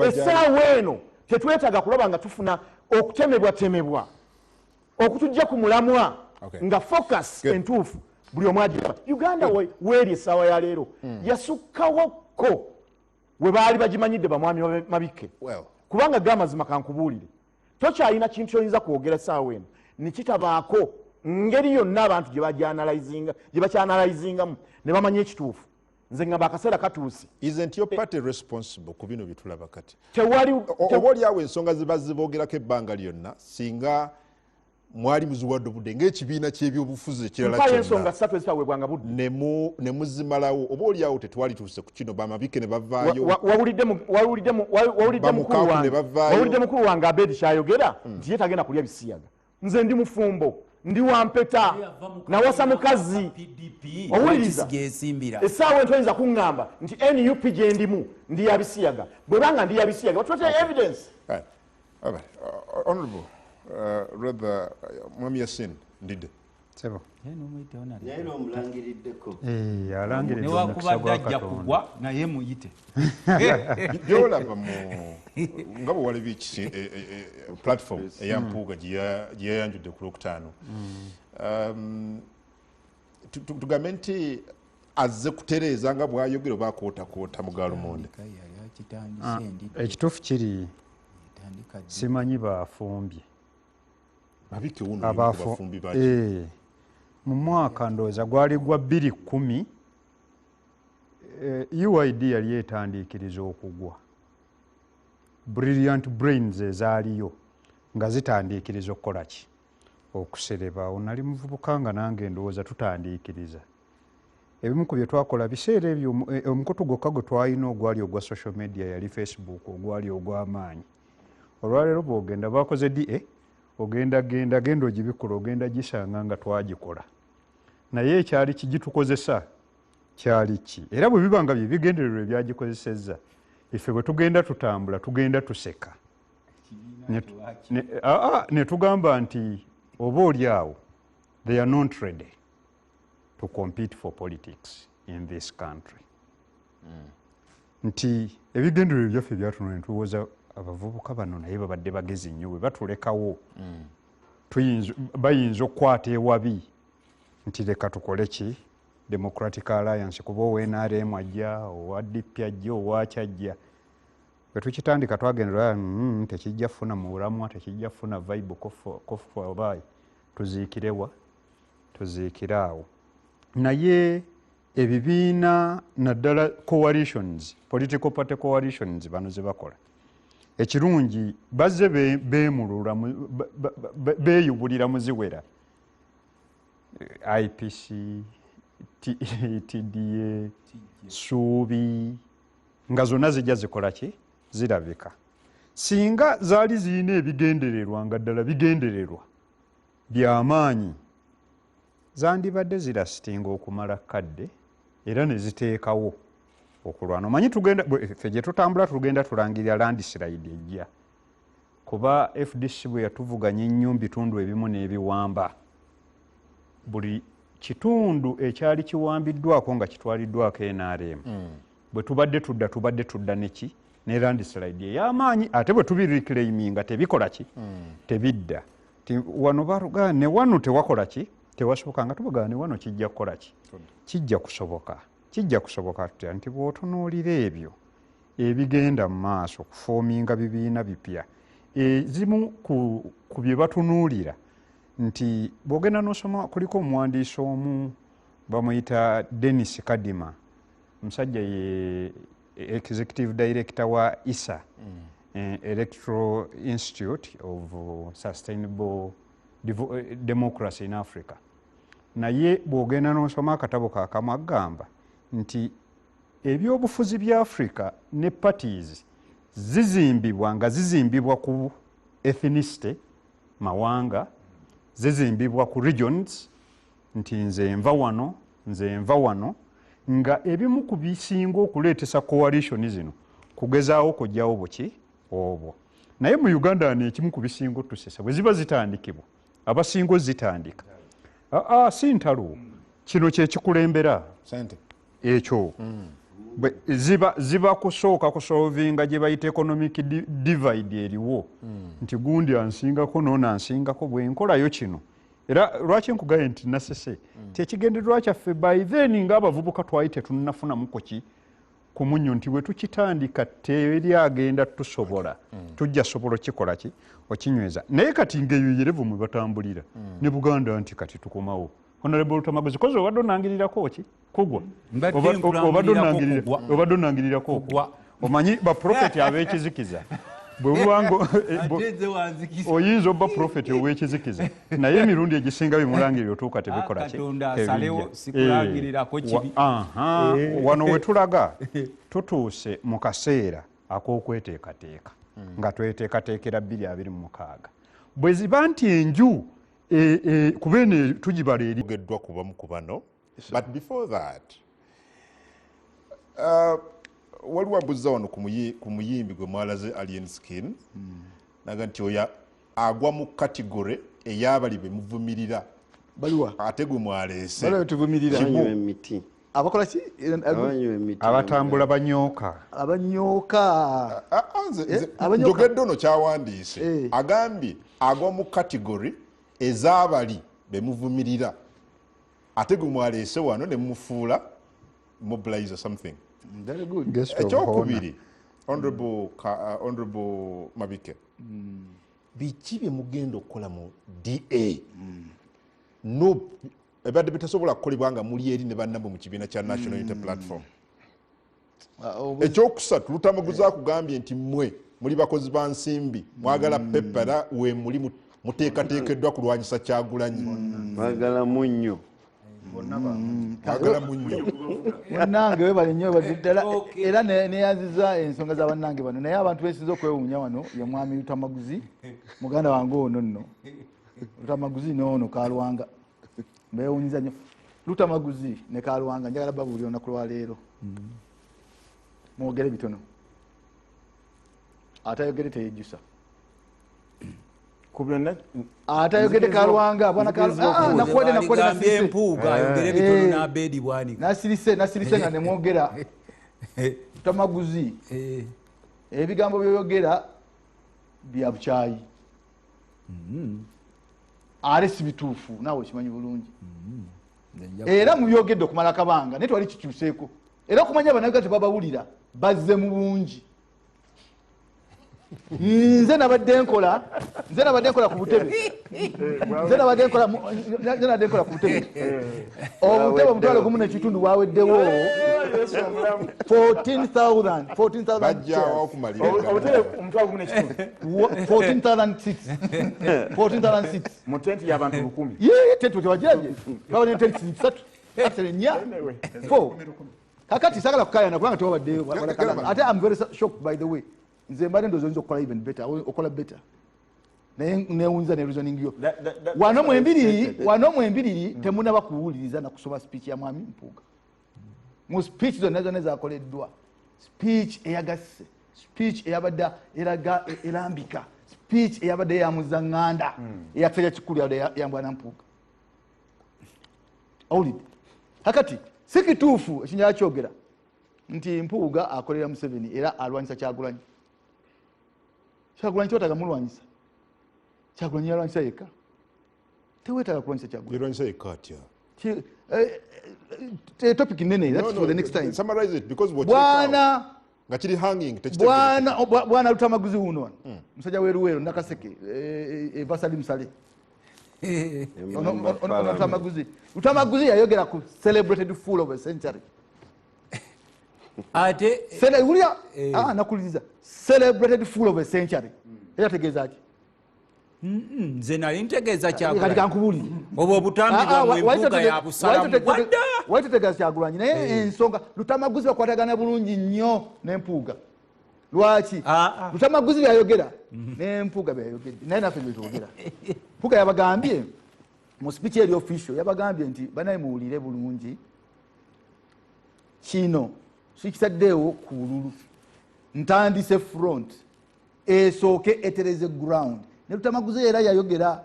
essaawa eno tetwetaaga kulaba nga tufuna okutemebwa okutujja ku mulamwa nga focus entuufu buli omu agiraba Uganda weeri essaawa ya leero yasukkawokko we baali bagimanyidde bamwami Mabike kubanga gamazima kankubuulire tokyalina kintu kyoyinza kwogera essaawa eno nekitabaako ngeri yonna abantu gye bakyanalayizingamu ne bamanya ekituufu nze ngamba akaseera katuuse.
Isn't your party responsible ku bino bitulaba kati?
Oba
oliawo ensonga ziba ziboogerako ebbanga lyonna singa mwali muziwadde budde ng'ekibiina ky'ebyobufuzi ekirala
kyonna ensonga 3 ezitaweebwanga budde
ne muzimalawo oba oliawo tetwali tuuse ku kino bamabike ne bavaayo
wawulidde mukulu wange Abedi kyayogera nti ye tagenda kulya bisiyaga. Nze ndi mufumbo ndi wampeta nawasa mukazi owuliriza essaawa ento kuŋŋamba nti NUP gye ndimu ndi yabisiyaga bwe banga ndi yabisiyaga watuwete evidence.
Honorable Rather Mwami Yasin ndidde
sebo
naye n'omulangiriddeko
newakubadde ajja kugwa naye muyite
byolaba nga bwe walabye platform eya Mpuuga gye yayanjudde ku Lwokutaano tugambe nti azze kutereeza nga bw'ayogera oba akootakoota mu Gaalumunda.
Ekituufu kiri simanyi baafumbye
Mabike wuno bafumbi baki
mu mwaka ndowooza gwali gwa 2010 UID yali etandikiriza okugwa brilliant brains ezaaliyo nga zitandikiriza okukola ki okusereba. Awo nali muvubuka nga nange ndowooza tutandikiriza ebimu ku bye twakola biseera ebyo omukutu gwokka gwe twalina ogwali ogwa social media yali Facebook ogwali ogw'amaanyi. Olwaleero bw'ogenda bakoze DA ogenda genda ogibikola ogenda gisanga nga twagikola naye ekyali kigitukozesa kyali ki era bwe biba nga bye bigendererwa ebyagikozesezza ife bwe tugenda tutambula tugenda tuseka ne tugamba nti oba oli awo they are not ready to compete for politics in this country. Nti ebigendererwa byaffe byatunula ne tulowooza abavubuka bano naye babadde bagezi nnyo bwe batulekawo bayinza okukwata ewabi nti leka tukole ki Democratic Alliance kuba owa NRM ajja owa DP ajja owakyajja bwe tukitandika twagendera tekijja kufuna mu bulamwa tekijja kufuna vibe kofubayi tuziikirewa tuziikire awo naye ebibiina naddala coalitions political party coalitions bano ze bakola ekirungi bazze beemulula beeyubulira muziwera IPC TDA Suubi nga zonna zijja zikola ki zirabika singa zaali zirina ebigendererwa nga ddala bigendererwa byamaanyi zandibadde zirasitinga okumala kadde era ne ziteekawo okulwana. Omanyi tugenda ffe gye tutambula tugenda tulangirira landslide ejja kuba FDC bwe yatuvuganya ennyo mu bitundu ebimu n'ebiwamba buli kitundu ekyali kiwambiddwako nga kitwaliddwako NRM bwe tubadde tudda neki ne landslide ey'amaanyi ate bwe tubiriclaiminga tebikola ki tebidda wano baruga ne wano tewakola ki tewasoboka nga tubagaa ne wano kijja kukola ki kijja kusoboka tutya nti bw'otunuulira ebyo ebigenda mu maaso okufoominga bibiina bipya ezimu ku bye batunuulira nti bw'ogenda n'osoma kuliko omuwandiisi omu bamuyita Dennis Kadima omusajja ye executive director wa ISA Electoral Institute of Sustainable Democracy in Africa naye bw'ogenda n'osoma akatabo kaakamu agamba nti ebyobufuzi bya Africa ne parties zizimbibwa ku ethnicity mawanga, zizimbibwa ku regions, nti nze nva wano, nga ebimu ku bisinga okuleetesa coalition zino kugezaawo kujjawo buki obwo. Naye mu Uganda ekimu ku bisinga otusesa bwe ziba zitandikibwa abasinga zitandika si ntalo kino kyekikulembera ekyo ziba kusooka kusolvinga gye bayita economic divide eriwo nti gundi ansingako noona ansingako bwenkolayo kino. Era lwaki nkugaye nti nasese tekigendererwa kyaffe by then ng'abavubuka twali tetunnafunamuko ki ku munnyo nti bwe tukitandika teri agenda tusobola tujja sobola kikola ki okinyweza. Naye kati ng'eyo mwe batambulira ne Buganda nti kati tukomawo. Honorable Tamaguzi kozo obadde onangirirako ki kugwa obadde onangirirako omanyi baprofeti ab'ekizikiza bwewango oyinza obba profeti ow'ekizikiza naye emirundi egisinga bimulangirira otuuka tebikola wano we tulaga tutuuse mu kaseera ak'okweteekateeka nga tweteekateekera 2026 bwe ziba nti enju kuba eno tugibala
eriogeddwa kubamu ku bano but before that waliwo abuzza wano ku muyimbi gwe mwalaze Alien Skin naga nti oya agwa mu kategore ey'abali bemuvumirira ate gwe mwaleese
abakola ki
abatambula banyooka
njogedde ono kyawandiise agambye agwa mu kategore ez'abali bemuvumirira ate gwe mwaleese wano ne mumufuula mobilize something.
Very good.
Ekyokubiri honorable Mabike biki bye mugenda okukola mu DA no ebadde bitasobola kukolebwa nga muli eri ne bannabwe mu kibiina kya National Unity Platform. Ekyokusatu Lutamaguzi akugambye nti mmwe muli bakozi ba nsimbi mwagala pepera we muli muteekateekeddwa kulwanyisa Kyagulanyi
mwagala munnyo
bannange webale nnyo baddala era neyanziza ensonga za bannange bano naye abantu besinza okwewuunya wano ye mwami Lutamaguzi muganda wange ono nno Lutamaguzi noono Kalwanga mbewuunyiza nnyo Lutamaguzi ne Kalwanga njagala babuulira olunaku lwa leero mwogere bitono atayogere teyejjusa atayogedde Kalwanga bwana nakwede
empuuga ayogere bitono n'abeedi bwanika
nasirise nga nemwogera Lutamaguzi ebigambo byoyogera bya bukyayi ate si bituufu naawe okimanyi bulungi era mubyogedde okumala akabanga naye twali kikyuseeko era okumanya abanaga tebabawulira bazze mu bungi nze nabadde nkola ku butebe obutebe omutwalo gumu n'ekitundu bwaweddewo 14,000
mu tenti y'abantu 1000
tenti tewagirabye twaba ne tenti 3 kakati sagala kukayana kubanga tewabaddeyo ate I'm very shocked by the way nze mbadde ndowooza oyinza okukola even better okola better naye newunza ne reasoning yo wano mwembiriri temunaba kuwuliriza na kusoma speech ya mwami Mpuuga mu speech zonna zonna ezakoleddwa speech eyagasse speech eyabadde eraga erambika speech eyabadde eyamuza ŋŋanda eyakisajja kikulu ya bwana Mpuuga awulidde kakati si kituufu ekinyala kyogera nti Mpuuga akolera Museveni era alwanyisa Kyagulanyi kyotaaga mulwanyisa Kyagulanyi yalwanyisa yekka tewetaaga kulwanyisa Kyagulanyi
yalwanyisa yekka atya
topic nene that's for the next time
summarize it because
bwana
nga kiri hanging
bwana Lutamaguzi uno wano musajja weruweru nakaseke Vasali Musale Lutamaguzi yayogera ku celebrated fool of a century
ate
nakuliriza celebrated fool of a century era tegeeza ki
nze nali ntegeeza
kati
Kyagulanyi
kankubuulize
obwo obutambibwa mu embuga ya busalamu wadda
waitetegeeza Kyagulanyi naye ensonga Lutamaguzi bakwatagana bulungi nnyo n'empuuga lwaki Lutamaguzi byayogera n'empuuga byayogedde naye naffe byetwogera mpuuga yabagambye mu speech eri official yabagambye nti banaye muwulire bulungi kino sikisaddeewo ku bululu ntandise front esooke etereze ground ne Lutamaguzi era yayogera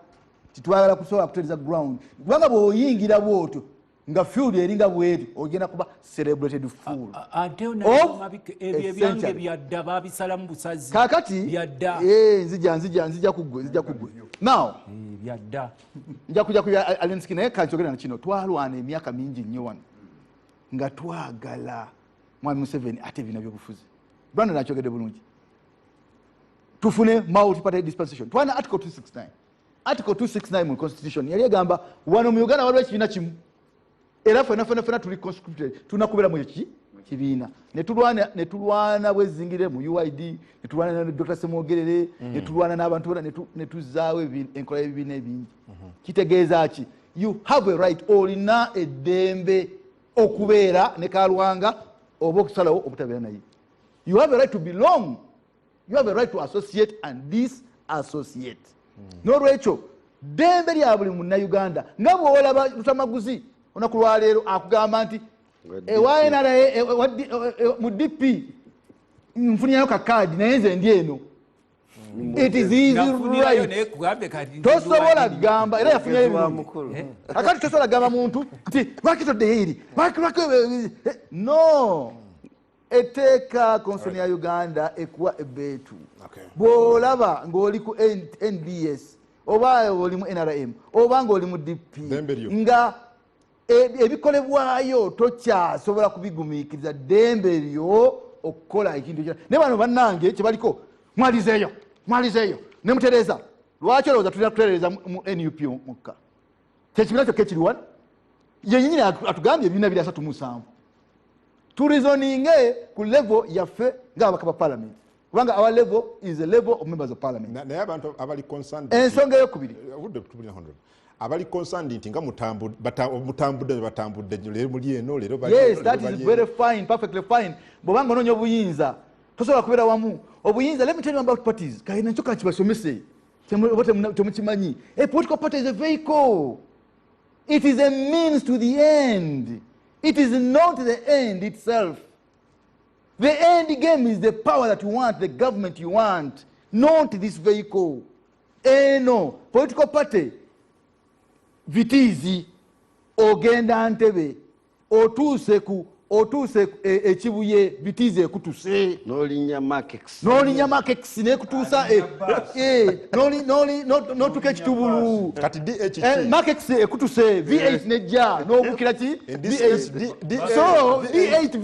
titwagala kusobola kutereza ground kubanga bw'oyingira bwotyo nga field eringa bweti ogenda kuba celebrated fool
ate onamabike ebyo ebyange byadda babisalamu busazi
kakati
byadda
nzija kugwe now
byadda
nja kuja ku Alenski naye kankyogera na kino twalwana emyaka mingi nnyo wano nga twagala Mwami Museveni ate bina byobufuzi Brandon akyogedde bulungi tufune multi-party dispensation twana article 269 mu constitution yali egamba wano mu Uganda waliwo ekibiina kimu era fena tuli conscripted tunakubera mu kibiina ne tulwana bwezingire mu UID ne tulwana ne Dr. Semogerere ne tulwana n'abantu ne tuzaawo enkola y'ebibiina ebingi kitegeeza ki you have a right olina eddembe okubeera ne Kalwanga oba okusalawo obutabeera naye you have a right to belong you have a right to associate and disassociate n'olwekyo ddembe lya buli munnayuganda nga bw'olaba Lutamaguzi olunaku lwaleero akugamba nti ewa NRA mu DP nfunirayo kakaadi naye nze ndi eno it is easy right tosobola gamba era yafunyayo kakati tosobola gamba muntu nti lwaki toddeyo eri no eteeka konsoni ya Uganda ekuwa ebeetu bw'olaba ng'oli ku NDS oba oli mu NRM oba ng'oli mu DP nga ebikolebwayo tokyasobola kubigumiikiriza ddembe lyo okukola ekintu ekyo naye bano bannange kyebaliko mwalizeeyo ne mutereeza lwaki olowooza tulina kutereeza mu NUP mukka kyekibiina kyokka ekiri wano yenyinyini atugambye ebibiina 307 turizoninge ku level yaffe ng'ababaka ba parliament kubanga our level is a level of members of parliament
naye abantu abali concerned
ensonga eyokubiri
abali concerned nti nga batambudde leero muli eno leero
yes that is very fine perfectly fine bw'obanga onoonya obuyinza tosobola kubeera wamu obuyinza let me tell you about parties kalina nkyo kakibasomese temukimanyi a political party is a vehicle it is a means to the end it is not the end itself. The end game is the power that you want, the government you want, not this vehicle. No, political party vitizi ogenda Ntebe otuuse ekibuye vitizi ekutuse
n'olinya Makex
nekutuusa n'otuka ekitubulu
kati DHT
Makex ekutuse V8 nejja n'obukira ki so V8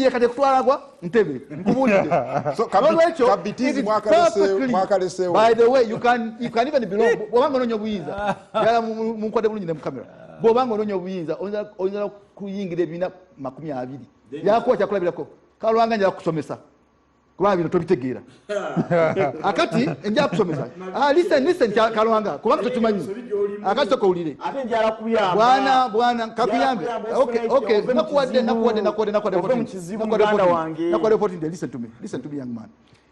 ye kati ekutwalagwa Ntebe nkubulidde
so kabitizi mwakalese
by the way you can even belong bw'obanga onoonya obuyinza yala munkwade bulungi ne mu kamera bw'obanga onoonya obuyinza oyinza kuyingira ebibiina 20 yakuwa kyakulabirako Kalwanga njala kusomesa kubanga bino tobitegeera akati njala kusomesa listen Kalwanga kubanga tokimanyi akati tokowulire bwana kakuyambe okay nakuwadde reporting listen to me young man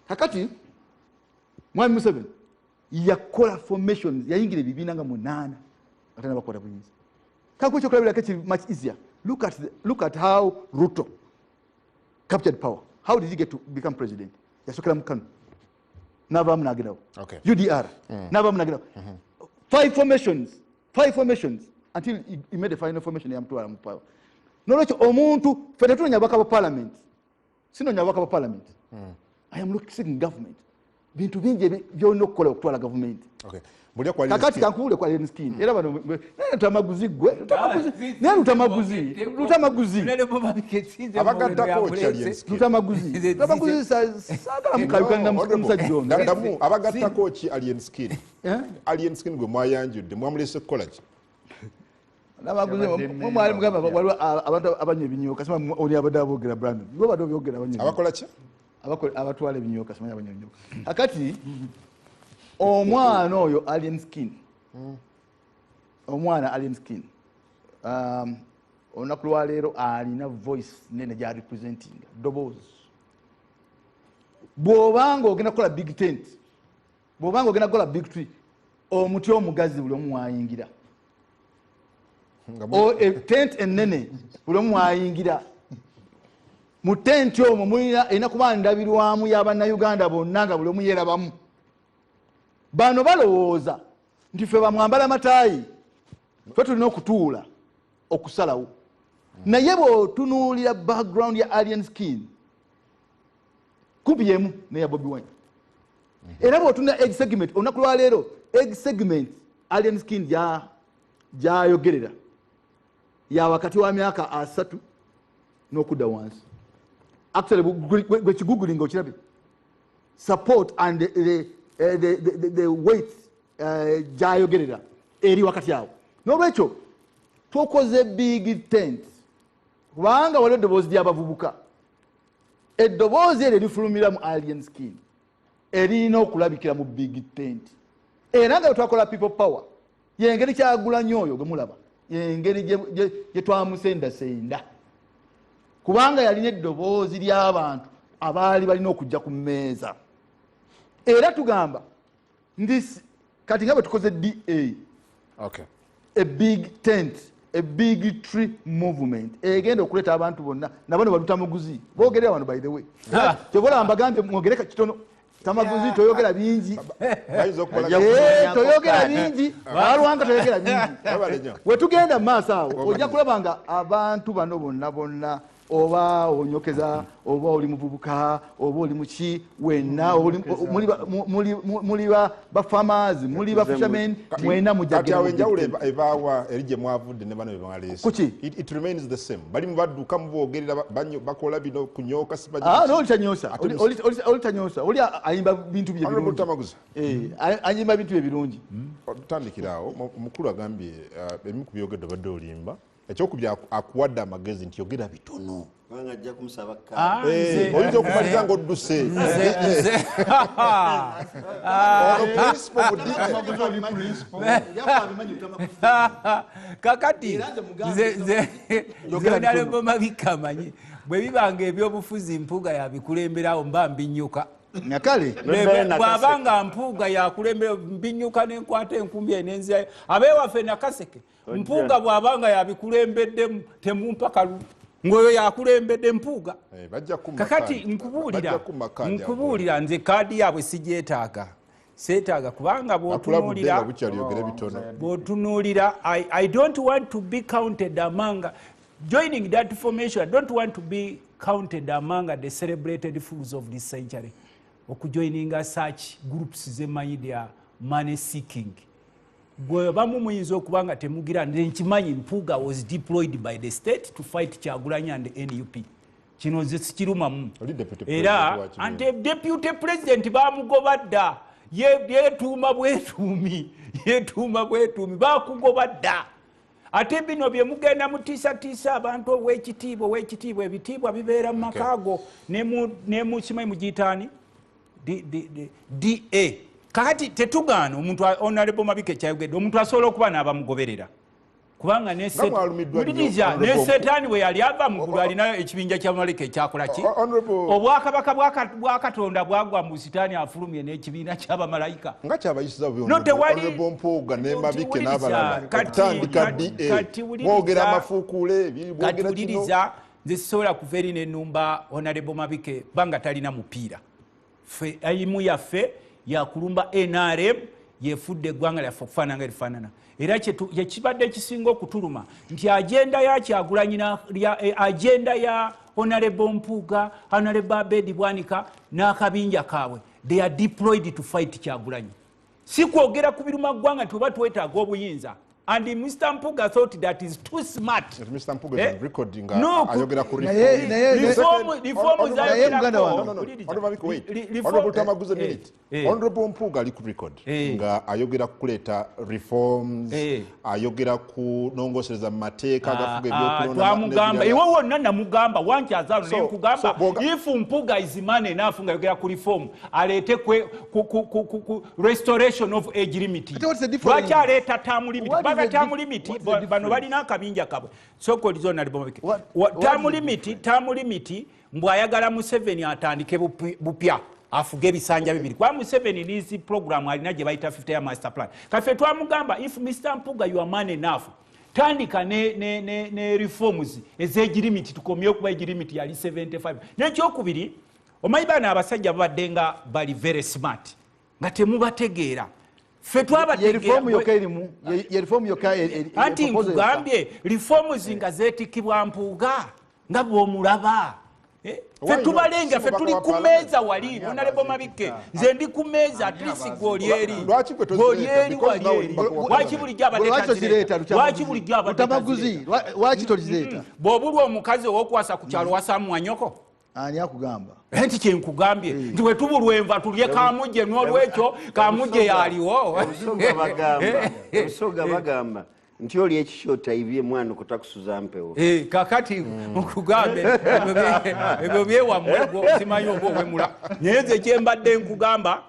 kakati Mwami Museveni yakola formations yayingira ebibiina nga 8 atana bakola buyinza kako kyo kulabira kiri much easier look at how Ruto captured power. How did he get to become president? Yasokera mu Kanu n'avaamu n'agerawo UDR n'avaamu n'agerawo 5 formations until he made the final formation yamutwala mu power. Nolwekyo omuntu ffe tetunonya ababaka ba parliament sinonya ababaka ba parliament I am looking government bintu bingi byolina okukola okutwala government kakati kankubule kwa Lenskini era bano Lutamaguzi gwe Lutamaguzi
abagattako ki
Lutamaguzi sagala mukayukana musajja ono
abagattako ki Lenskini Lenskini gwe mwayanjudde mwamulese kukola ki
mwali mugamba waliwo abantu abanywa ebinyoka sima oli abadde aboogera Brandon gwe badde obyogera abanywa
abakola ki
abatwala ebinyoka simanya abanyoka akati omwana oyo alien skin omwana alien skin olunaku lwaleero alina voice nene gya representing ddoboozi bw'obanga ogenda kukola big tent bw'obanga ogenda kukola big tree omuti omugazi buli omu wayingira tent ennene buli omu wayingira mu tenti omwo erina kuba ndabirwamu y'abannayuganda bonna nga buli omu yeerabamu bano balowooza nti ffe bamwambala mataayi fe tulina okutuula okusalawo naye bw'otunuulira background ya alien skin kumpi yemu neya Bobi Wine era bw'otunula egg segment olunaku lwaleero egg segment alien skin gyayogerera ya wakati wa myaka 3 n'okudda wansi actually gwe kigugulinga okirabe support and the weight gyayogerera eri wakati awo n'olwekyo tukoze big tent kubanga waliwo eddoboozi ly'abavubuka eddoboozi eryo lifulumira mu alien skin erina okulabikira mu big tent era nga twakola people power yengeri Kyagulanyi oyo gwe mulaba yengeri gye twamusendasenda kubanga yalina eddoboozi ly'abantu abaali balina okujja ku mmeeza era tugamba kati nga bwe tukoze DA a big tent a big tree movement egenda okuleeta abantu bonna nabano baluta muguzi boogerera wano by the way kyobola mbagambye mwogereka kitono tamaguzi toyogera bingi toyogera bingi balwanga toyogera bingi wetugenda mu maaso awo ojja kulaba nga abantu bano bonna oba onyokeza oba oli muvubuka oba oli muki wenna muli ba farmers muli ba fishermen mwena
mujagenjawulo ebaawa eri gye mwavudde ne bano bebaleese it remains the same bali mubadduka mubogerera bakola bino kunyoka olitanyosa oli ayimba bintu bye ayimba bintu bye birungi tutandikiraawo omukulu agambye ebimu ku byogedde badde olimba ekyokubya akuwadde amagezi nti yogera bitono oyinza okumaliza ngaodduse
kakati zonaleboma bikamanyi bwe bibanga ebyobufuzi mpuuga yabikulemberawo mba mbinyuka
nakale
bwabanga mpuuga yakulembera mbinyuka nenkwata enkumbi enenzirayo abewaffe nakaseke mpuuga bwabanga yabikulembeddemu temumpa kalu ngoyo yakulembedde mpuuga kakati nkubuulira nze kaadi yaabwe sigyetaaga seetaaga kubanga bw'otunuulira I don't want to be counted among joining that formation. I don't want to be counted among the celebrated fools of this century okujoininga such groups zemanyi their money seeking gwe bamu muyinza okuba nga temugira nkimanyi mpuuga was deployed by the state to fight Kyagulanyi and NUP kino nze sikirumamu era ante deputy president bamugoba dda yetuuma bwetuumi bakugoba dda ate bino bye mugenda mutiisatiisa abantu owekitiibwa ebitiibwa bibeera mu makaago ne mukimanyi mugiyitaani DA kakati tetugaana omuntu Honorable Mabike kyayogedde omuntu asobola okuba n'abamugoberera kubanga nesetaani bwe yali ava muggulu alinayo ekibinja kyamaleka ekyakola ki obwakabaka bwa Katonda bwagwa mu sitaani afulumye n'ekibiina ky'abamalayika
nga kyabayisiza mpuuga ne Mabike n'abalala okutandika DA mwogera amafuukuule
katuwuliriza nze sisobola kuva eri n'ennumba Honorable Mabike banga talina mupiira ffe ayimu yaffe yakulumba NRM yefudde eggwanga lyaffe okufaanana nga lifaanana era kyekibadde ekisinga okutuluma nti agenda ya Kyagulanyi agenda ya Honorable Mpuuga Honorable Abedi Bwanika n'akabinja kaabwe they are deployed to fight Kyagulanyi si kwogera ku biruma ggwanga nti oba twetaaga obuyinza and Mr. Mpuga thought that is too smart.
Mr. Mpuga is recording
No,
ayogera ku Honorable Mpuga ali ku record nga ayogera kuleta reforms ayogera ku nongosereza mateeka gafuga ebyokulonda
twamugamba iwe wonna namugamba wanki azalo ne nkugamba if Mpuga is man enough nga ayogera ku reform alete ku restoration of age limit lwaki aleta term limit baga term limit bano balina akabinja kabwe soko lizona libomeke term limit mbw ayagala Museveni atandike bupya afuge ebisanja bibiri kwa Museveni nizi program alina gye bayita 50-year master plan kafe twamugamba if Mr. Mpuga you are man enough tandika ne reforms age limit tukomye okuba age limit yali 75 n'ekyokubiri omanyi bana abasajja babadde nga bali very smart nga temubategeera ffe anti nkugambye reforms nga zeetikibwa Mpuuga nga bw'omulaba ffe tubalenga ffe tuli ku meeza wali Honorable Mabike nze ndi ku meeza atlisi gw'olyeri wali lwaki bulijjo abadde bw'obulwa omukazi ow'okuwasa ku kyalo wasaamu wanyoko
ani akugamba
nti kyenkugambye nti bwe tubulwa enva tulye kamujje n'olwekyo kamujje yaaliwo
obusoga bagamba nti oli ekishota ibye mwana kutakusuza mpewo
kakati nkugambe ebyo byewamwe simanyi oba owemula naye nze kyembadde nkugamba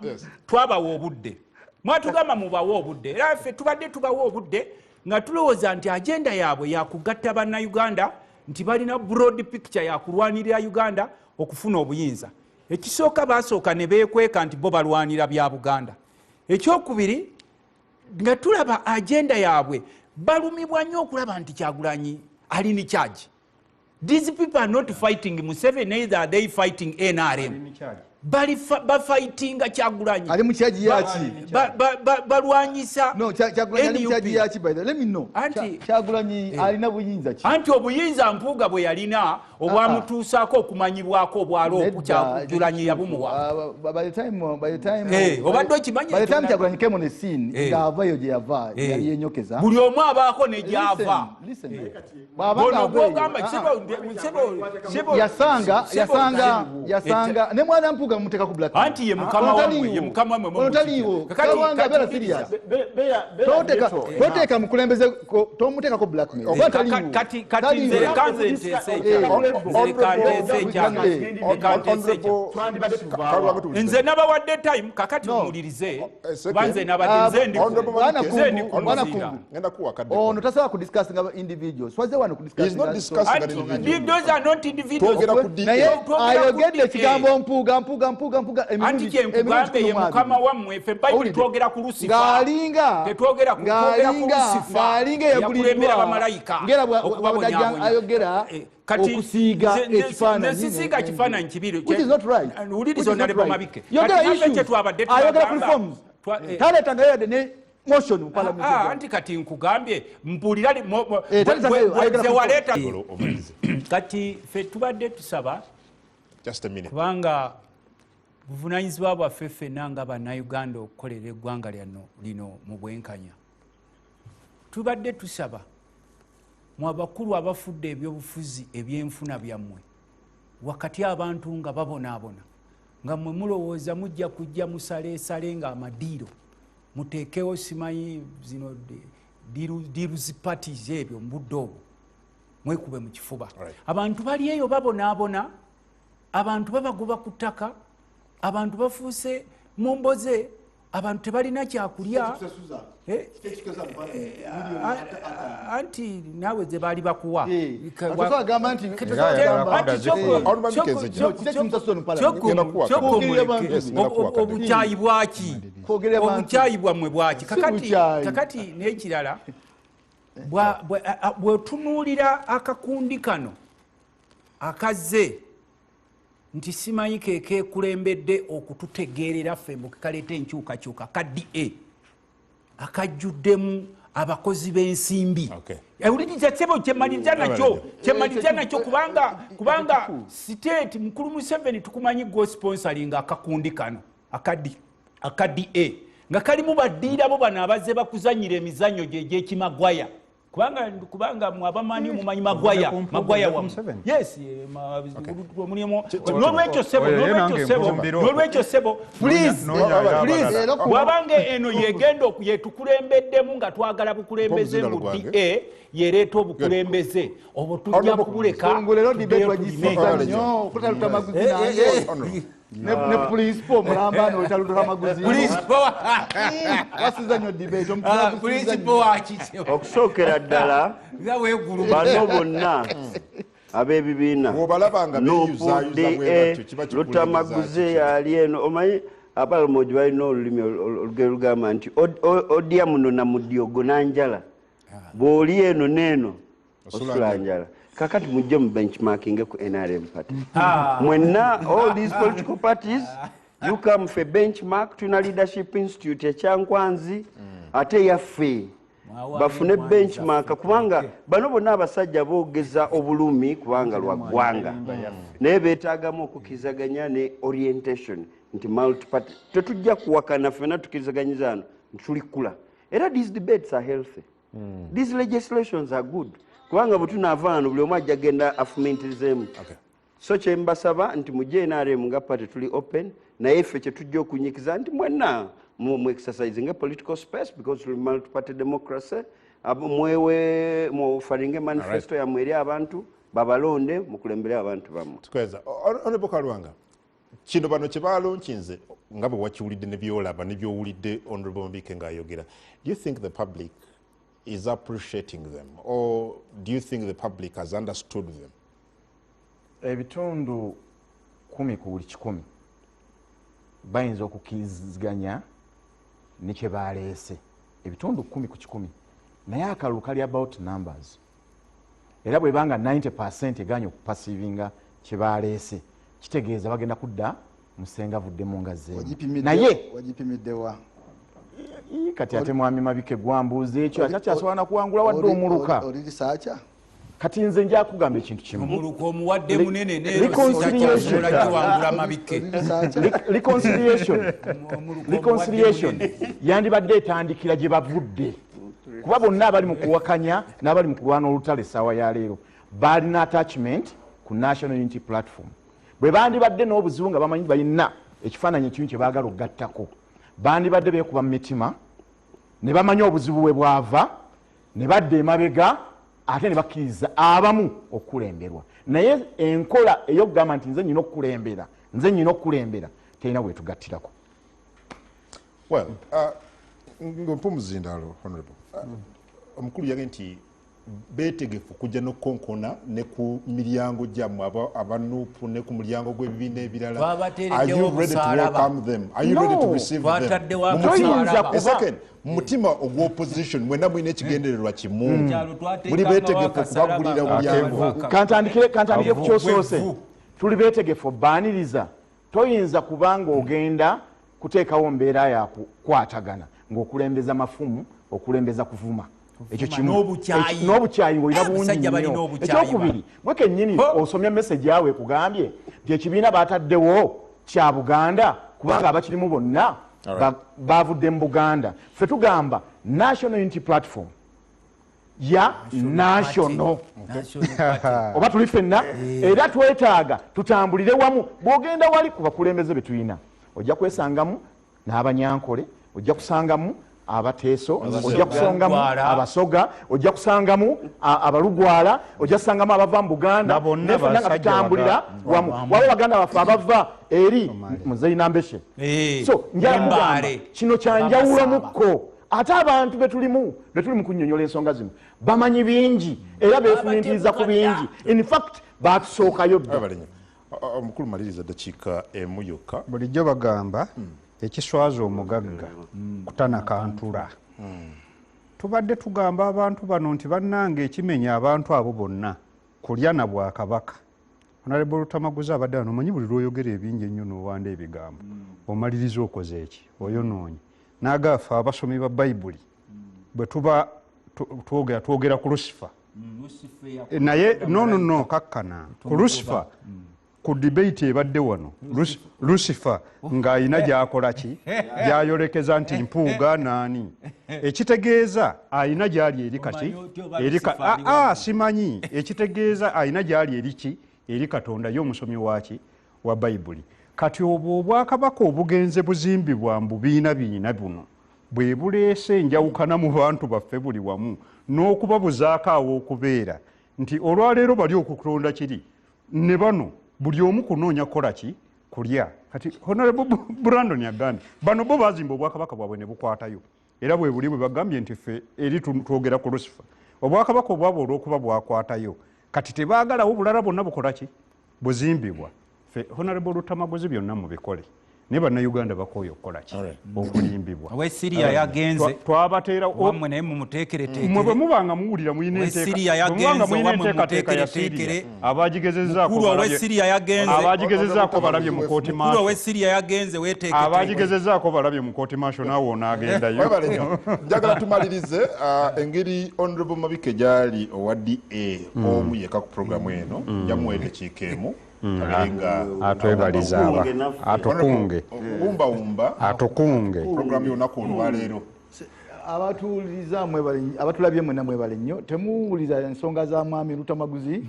twabawa obudde mwatugamba mubawa obudde era ffe tubadde tubawa obudde nga tulowooza nti agenda yaabwe yakugatta bannayuganda nti balina broad picture yakulwanirira Uganda okufuna obuyinza ekisooka basooka ne beekweka nti bo balwanira bya Buganda ekyokubiri nga tulaba agenda yaabwe balumibwa nnyo okulaba nti Kyagulanyi ali ni charge. These people are not fighting Museveni, neither are they fighting NRM. Fighting Kyagulanyi.
Ali mu charge yaki?
Balwanyisa.
No, Kyagulanyi ali mu charge yaki by the way. Let me know. Kyagulanyi alina buyinza ki?
Anti obuyinza Mpuuga bwe yalina obwamutuusaako okumanyibwako obwalo Kyagulanyi yabumuwa.
By the time
obadde okimanyi.
By the time Kyagulanyi came on the scene, ng'avayo gye yava yali yenyokeza.
Buli omu abaako ne gy'ava.
Listen. Yasanga ne mwana Mpuuga muteka ku black.
Anti ye mukama wamwe
Otaliwo. Kakati bera serious. Toteka mukulembeze tomuteka ko black mail.
Kati nze kanze nze nabawadde time kakati muwulirize banze nabadde nze
ono tasaba ku discuss nga individuals swaze wano ku discuss
those are not individuals
naye ayogedde ekigambo Mpuuga
anti kyenkugambe ye mukama wammwe ffe bayibuli twogera ku Lusifa
ng'alinga
yakulembera bamalayika
ayogera okusiiga ekifaananyi
nesisiiga kifaananyi kibiri
which is not right.
Wuliriza Honorable Mabike
ayogera ku reforms taletanga yadde ne motion mu parliament
anti kati nkugambye mpulira
waleeta
kati ffe tubadde tusaba
just a minute
kubanga buvunaanyizibwa bwaffe ffenna nga bannayuganda okukolera eggwanga lino mu bwenkanya tubadde tusaba mu abakulu abafudde ebyobufuzi ebyenfuna byammwe wakati abantu nga babonaabona nga mmwe mulowooza mujja kujja musaleesale nga amadiiro muteekewo simanyi zino diruzi parties ebyo mu budde obwo mwekube mu kifuba abantu bali eyo babonaabona abantu babagoba ku ttaka abantu bafuuse mu mboze abantu tebalina kyakulya anti naawe ze baali bakuwa obukyayi bwaki obukyayi bwammwe bwaki kakati n'ekirala bwetunuulira akakundi kano akazze nti simanyi kekulembedde okututegeerera ffe mbukaleeta enkyukakyuka KDA akajjuddemu abakozi b'ensimbi ewuliriza sebo kyemaliza nakyo kubanga state mukulu Museveni tukumanyi go sponsoring akakundi kano akadi nga kalimu baddiirabo bano abazze bakuzanyira emizannyo gyekimagwaya kubanga abamanyi mumanyi magwaya wamu yes n'olwekyo sebo please bwabanga eno yegenda yetukulembeddemu nga twagala bukulembeze mu DA yereeta obukulembeze obwo tujja kubuleka
ne police po mulamba no taluta maguzi
police po
wasizanyo debate
police po akite
okusokera ddala bano bonna ab'ebibiina lutamaguze yali eno omanyi abalamoji balina olulimi olugero lugamba nti odya muno na mudyogo nanjala bw'oli eno neeno osula njala kakati mujje mu benchmarking ku NRM party mwenna all these political parties you come for benchmark tuna leadership institute ekyankwanzi ate yaffe bafune benchmark kubanga bano bonna abasajja boogeza obulumi kubanga lwa ggwanga naye beetaagamu okukirizaganya ne orientation nti multiparty tetujja kuwakana ffena tukirizaganyiza ano nti tulikula era these debates are healthy these legislations are good kubanga butunaava wano buli omu ajja genda afumintirizemu so kyembasaba nti mujje NRM nga party tuli open naye ffe kyetujja okunyikiza nti mwenna mu exercising a political space because tuli multi-party democracy mwewe mufalinge manifesto yammwe eri abantu babalonde mukulembere abantu bammwe
tukweza Honorable Kalwanga kino bano kye balonkinze nga bwe wakiwulidde ne byolaba ne byowulidde Honorable Mbike ng'ayogera do you think the public is appreciating them or do you think the public has understood them?
Ebitundu 10 ku buli 100 bayinza okukiriziganya ne kye baleese ebitundu 10 ku 100 naye akalulu kali about numbers era bwe banga 90% eganya okupasivinga kye baleese kitegeeza bagenda kudda musenga vuddemu nga zeemu naye
wagipimiddewa
kati ate mwami Mabike gwambuuza ekyo akyasobola na kuwangula wadde omuluka
olirisaacha
kati nze nja kugamba ekintu kimu
omuluka omuwadde munene nerokiwangula Mabike
reconciliation yandibadde etandikira gye bavudde kuba bonna abali mu kuwakanya n'abali mu kulwana olutale essaawa ya leero balina attachment ku National Unity Platform bwe bandibadde n'obuzibu nga bamanyi balina ekifaananyi ekimu kye baagala okugattako bandibadde beekuba mu mitima ne bamanya obuzibu bwe bwava ne badda emabega ate ne bakkiriza abamu okukulemberwa naye enkola ey'okugamba nti nze nnyina okukulembera terina bwetugattirako
Well, ng'ompumuzindaalo Honorable omukulu yage nti beetegefu kujja n'okukonkona ne ku miryango gyammwe abanuupu ne ku mulyango gw'ebibiina ebirala. Are you ready to welcome them? Are you ready to receive them? Mu mutima ogw'opposition mwenna mulina ekigendererwa kimu muli beetegefu okubagulira mulyango.
Kantandike ku kyosoose tuli beetegefu obbaaniriza toyinza kubanga ogenda kuteekawo mbeera ya kukwatagana ng'okulembeza mafumu okulembeza kuvuma ekyo kimu n'obukyayi ng'olina bungi nnyo ekyokubiri bwe kennyini osomya message yawe ekugambye nti ekibiina baataddewo kya Buganda kubanga abakirimu bonna bavudde mu Buganda ffe tugamba National Unity Platform ya national oba tuli ffenna era twetaaga tutambulire wamu bw'ogenda wali ku bakulembeze be tulina ojja kwesangamu n'Abanyankole ojja kusangamu abateeso ojja kusangamu abasoga ojja kusangamu abalugwala ojja kusangamu abava mu Buganda nefenna nga tutambulira wamu waba baganda baffe abava eri Muzeyi Mbeshe so njala kugamba kino kyanjawulomukko ate abantu betuli mu kunnyonnyola ensonga zino bamanyi bingi era beefumiitiriza ku bingi in fact baatusookayo dda
omukulu maliriza dakiika emu yokka
bulijjo bagamba ekiswaza omugagga kutanakantula tubadde tugamba abantu bano nti bannange ekimenya abantu abo bonna kulya na Bwakabaka Honorable Tamaguza abadde wano omanyi buli lw'oyogera ebingi ennyo n'owanda ebigambo omaliriza okoze eki oyonoonye n'agaffe abasomi ba Bayibuli bwe tuba twogera ku Lusifa naye no kakkana ku Lusifa ku debate ebadde wano Lucifer ng'ayina gy'akola ki gy'ayolekeza nti Mpuuga naani ekitegeeza ayina gy'ali eri kati simanyi ekitegeeza ayina gy'ali eri ki eri Katonda y'omusomi waki wa Bayibuli kati obwo obwakabaka obugenze buzimbibwa mu bubiina buno bwe buleese enjawukana mu bantu baffe buli wamu n'okubabuzaako aw'okubeera nti olwaleero bali okukulonda kiri ne bano buli omu kunoonya kukola ki kulya kati Honorable Brandon agambye bano bo bazimba obwakabaka bwabwe ne bukwatayo era bwe buli bwe bagambye nti ffe eri twogera ku Lucifer obwakabaka obwabwe olw'okuba bwakwatayo kati tebaagalawo bulala bonna bukola ki buzimbibwa ffe Honorable Lutamaguzi byonna mubikole ne bannayuganda bakooye okukola ki okulimbibwa
we Syria yagenze
twabateera
wamwe naye mumuteekereteekere
mwe bwe mubanga muwulira muyina enteekateeka ya Syria abagigezezaako balabye mu kooti
mukulu we Syria yagenze weteeketeeke
abagigezezaako balabye mu kooti maasho naawe onaagendayo
njagala tumalirize engeri Honorable Mabike gyali owa DA omu yeka ku programu eno jamuweeta ekiiko emu
atwebaliza atukunge
programu y'olunaku olwaleero
abatuwuliriza abatulabye mwena mwebale nnyo temuwuliza ensonga za mwami Lutamaguzi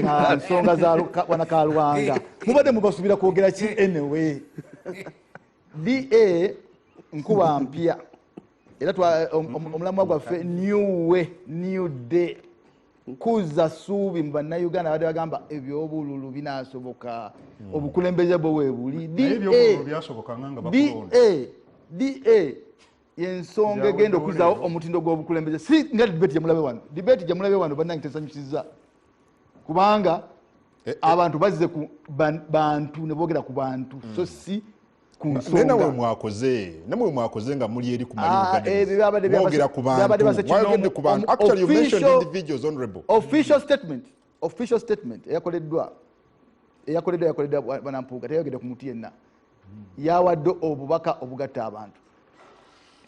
na ensonga za wanakalwanga mubadde mubasubira kwogera ki enewe DA nkuba mpya era omulamwa gwaffe new day kuza suubi mu bannayuganda badde bagamba ebyobululu binaasoboka obukulembeze bwe weebuli DA yensonga egenda okuzaawo omutindo gw'obukulembeze si nga debate gyemulabe wano debate gyemulabe wano bannange tesanyusiza kubanga abantu bazze ku bantu ne boogera ku bantu so si ku nsonga
namwe mwakoze nga muli eri ku mwogera ku bantu actually you mentioned individuals honorable official statement eyakoleddwa Banampuuga teyogedde ku muti yenna yawadde obubaka obugatta abantu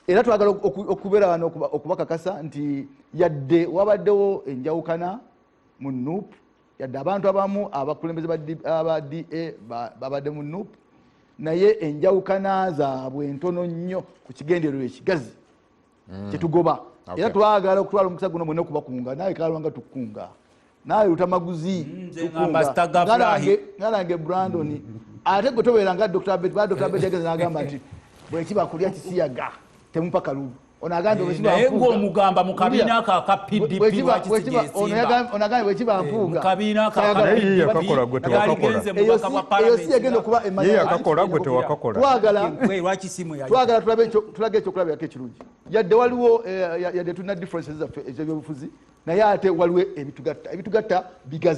era twagala okubeera wano okubakakasa nti yadde wabaddewo enjawukana mu NUP yadde abantu abamu abakulembeze ba DA babadde mu NUP naye enjawukana zaabwe ntono nnyo ku kigendererwa ekigazi kyetugoba era twagala okutwala omukisa guno mwena okubakunga naye Kalwanga tukunga naye Lutamaguzi ngalange Brandon ate gwe tobeera nga Dr. Abed yageze n'agamba nti bwekiba kulya kisiyaga temupa kalulu onagambe
naye ng'omugamba mu kabiina ka PDP
onagambe bwekiba Mpuuga
eyo si yagenda okuba
twagala tulage ekyokulabirako ekirungi yadde waliwo yadde tulina differences zaffe ez'ebyobufuzi naye ate waliwo ebitugatta bigazi